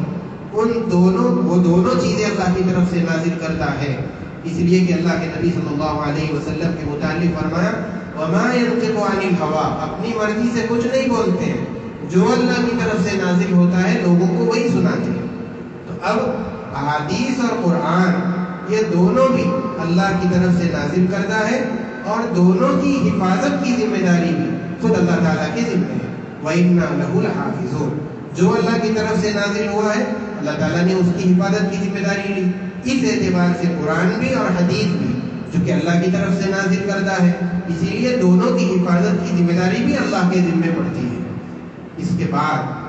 وہ دونوں چیزیں اللہ کی طرف سے نازل کرتا ہے۔ اس لیے کہ اللہ کے نبی صلی اللہ علیہ وسلم کے متعلق فرمایا وَمَا يَنطِقُ عَنِ الْهَوَىٰ، اپنی مرضی سے کچھ نہیں بولتے ہیں، جو اللہ کی طرف سے نازل ہوتا ہے لوگوں کو وہی سناتے ہیں۔ تو اب احادیث اور قرآن یہ دونوں بھی اللہ کی طرف سے نازل کردہ ہے اور دونوں کی حفاظت کی ذمہ داری بھی خود اللہ تعالیٰ کے ذمہ ہے۔ وَإِنَّا لَهُ لَحَافِظُونَ، جو اللہ کی طرف سے نازل ہوا ہے اللہ تعالیٰ نے اس کی حفاظت کی ذمہ داری لی۔ اس اعتبار سے قرآن بھی اور حدیث بھی جو کہ اللہ کی طرف سے نازل کردہ ہے، اسی لیے دونوں کی حفاظت کی ذمہ داری بھی اللہ کے ذمہ پڑتی ہے۔ اس کے بعد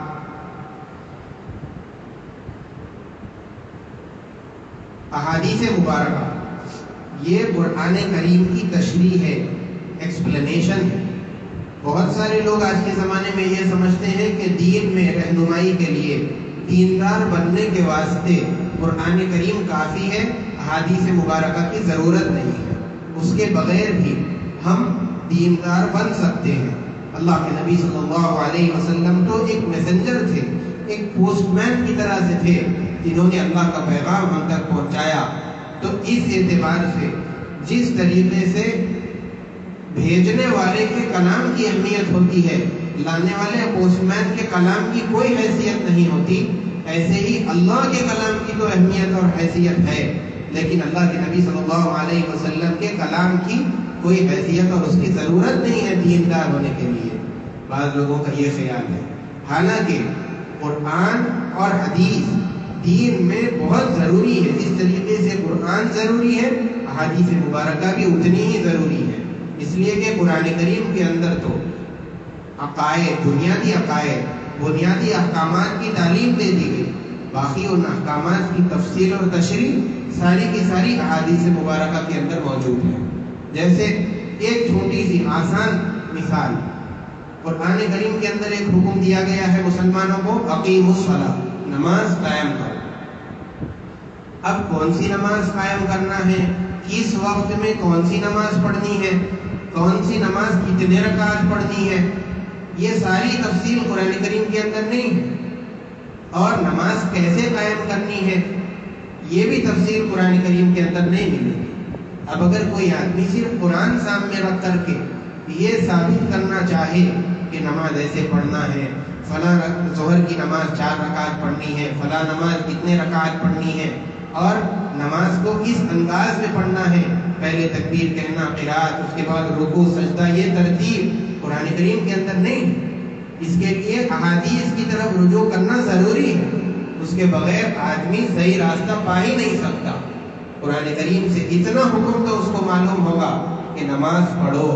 احادیث مبارکہ یہ قرآن کریم کی تشریح ہے، ایکسپلینیشن ہے۔ بہت سارے لوگ آج کے زمانے میں یہ سمجھتے ہیں کہ دین میں رہنمائی کے لیے، دیندار بننے کے واسطے قرآن کریم کافی ہے، احادیث مبارکہ کی ضرورت نہیں ہے، اس کے بغیر بھی ہم دیندار بن سکتے ہیں۔ اللہ کے نبی صلی اللہ علیہ وسلم تو ایک میسنجر تھے، ایک پوسٹ مین کی طرح سے تھے جنہوں نے اللہ کا پیغام ہم تک پہنچایا۔ تو اس اعتبار سے جس طریقے سے بھیجنے والے کے کلام کی اہمیت ہوتی ہے، لانے والے پوسٹ مین کے کلام کی کوئی حیثیت نہیں ہوتی، ایسے ہی اللہ کے کلام کی تو اہمیت اور حیثیت ہے، لیکن اللہ کے نبی صلی اللہ علیہ وسلم کے کلام کی کوئی حیثیت اور اس کی ضرورت نہیں ہے دیندار ہونے کے لیے۔ بعض لوگوں کا یہ خیال ہے، حالانکہ قرآن اور حدیث دین میں بہت ضروری ہے۔ جس طریقے سے قرآن ضروری ہے احادیث مبارکہ بھی اتنی ہی ضروری ہے، اس لیے کہ قرآن کریم کے اندر تو عقائد، بنیادی احکامات کی تعلیم دے دی گئی، باقی ان احکامات کی تفصیل اور تشریح ساری کی ساری احادیث مبارکہ کے اندر موجود ہے۔ جیسے ایک چھوٹی سی آسان مثال، قرآن کریم کے اندر ایک حکم دیا گیا ہے مسلمانوں کو، اقیموا الصلاۃ، نماز قائم کرو۔ اب کون سی نماز قائم کرنا ہے، کس وقت میں کون سی نماز پڑھنی ہے، کون سی نماز کتنے رکعت پڑھنی ہے، یہ ساری تفصیل قرآن کریم کے اندر نہیں ہے، اور نماز کیسے قائم کرنی ہے یہ بھی تفصیل قرآن کریم کے اندر نہیں ملے گی۔ اب اگر کوئی آدمی صرف قرآن سامنے رکھ کر کے یہ ثابت کرنا چاہے کہ نماز ایسے پڑھنا ہے، فلاں ظہر کی نماز 4 رکعت پڑھنی ہے، فلاں نماز کتنے رکعت پڑھنی ہے، اور نماز کو اس انداز میں پڑھنا ہے، پہلے تکبیر کہنا، قرات، اس کے بعد رکوع سجدہ، یہ ترتیب قرآن کریم کے اندر نہیں ہے۔ اس کے لیے احادیث کی طرف رجوع کرنا ضروری ہے، اس کے بغیر آدمی صحیح راستہ پا ہی نہیں سکتا۔ قرآن کریم سے اتنا حکم تو اس کو معلوم ہوگا کہ نماز پڑھو،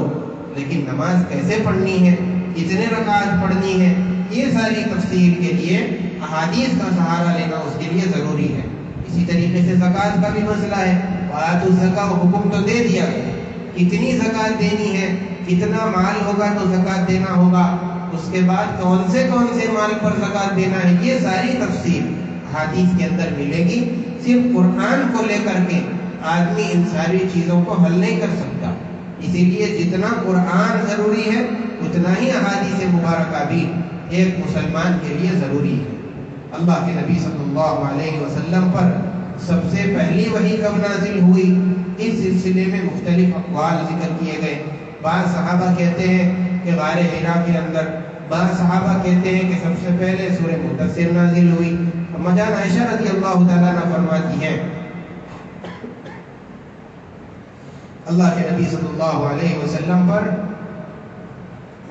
لیکن نماز کیسے پڑھنی ہے، کتنے رکعت پڑھنی ہے، یہ ساری تفصیل کے لیے احادیث کا سہارا لینا اس کے لیے ضروری ہے۔ اسی طریقے سے زکوٰۃ کا بھی مسئلہ ہے، وآتوا الزکاۃ حکم تو دے دیا گیا، کتنی زکوٰۃ دینی ہے، کتنا مال ہوگا تو زکوٰۃ دینا ہوگا، اس کے بعد کون سے مال پر زکوٰۃ دینا ہے، یہ ساری تفصیل حدیث کے اندر ملے گی۔ صرف قرآن کو لے کر کے آدمی ان ساری چیزوں کو حل نہیں کر سکتا، اسی لیے جتنا قرآن ضروری ہے اتنا ہی احادیث مبارکہ بھی ایک مسلمان کے لیے ضروری ہے۔ اللہ کے نبی صلی اللہ علیہ وسلم پر سب سے پہلی وحی کب نازل ہوئی، اس سلسلے میں مختلف اقوال ذکر کیے گئے۔ بعض صحابہ کہتے ہیں کہ غار حرا کے اندر، بعض صحابہ کہتے ہیں کہ سب سے پہلے سورہ مدثر نازل ہوئی۔ اما جان عائشہ رضی اللہ تعالیٰ عنہ فرماتی ہیں اللہ کے نبی صلی اللہ علیہ وسلم پر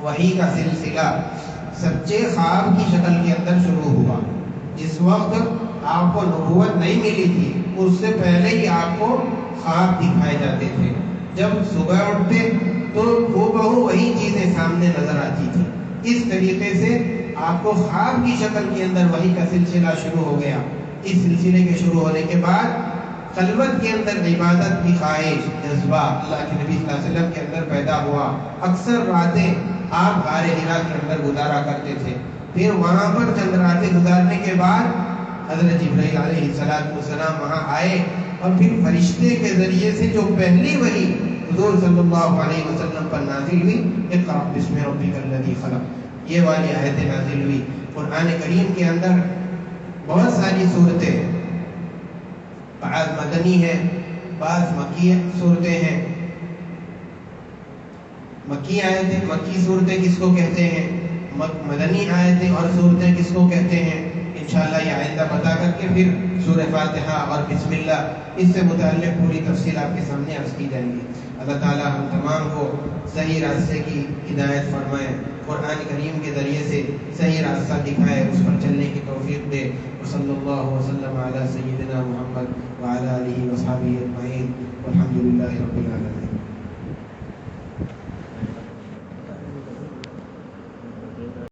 وحی کا سلسلہ سچے خواب کی شکل کے اندر شروع ہوا۔ جس وقت آپ کو نبوت نہیں ملی تھی اس سے پہلے ہی آپ کو خواب دکھائے جاتے تھے، جب صبح اٹھتے تو وہ بہو وہی چیزیں سامنے نظر آتی تھی۔ اس طریقے سے آپ کو خواب کی شکل کے اندر وحی کا سلسلہ شروع ہو گیا۔ اس سلسلے کے شروع ہونے کے بعد خلوت کے اندر عبادت کی خواہش، جذبہ اللہ کے نبی صلی اللہ علیہ وسلم کے اندر پیدا ہوا۔ اکثر راتیں آپ غار حرا کے اندر گزارا کرتے تھے، پھر وہاں پر چند راتیں گزارنے کے بعد حضرت جبرائیل علیہ السلام وہاں آئے، اور پھر فرشتے کے ذریعے سے جو پہلی وحی حضور صلی اللہ علیہ وسلم پر نازل ہوئی، اقرأ بسم ربک الذی خلق، یہ والی آیت نازل ہوئی۔ قرآن کریم کے اندر بہت ساری صورتیں، بعض مدنی ہیں، بعض مکی صورتیں ہیں۔ مکی آیتیں، مکی صورتیں کس کو کہتے ہیں، مدنی آیتیں اور صورتیں کس کو کہتے ہیں، انشاءاللہ یہ آئندہ بتا کر کے پھر سورہ فاتحہ اور بسم اللہ اس سے متعلق پوری تفصیل آپ کے سامنے عرض کی جائیں گی۔ اللہ تعالیٰ ہم تمام کو صحیح راستے کی ہدایت فرمائے، قرآن کریم کے ذریعے سے صحیح راستہ دکھائے، اس پر چلنے کی توفیق دے۔ وصلی اللہ وسلم علی سیدنا محمد وعلی آلہ وصحبہ اجمعین، والحمد للہ رب العالمین۔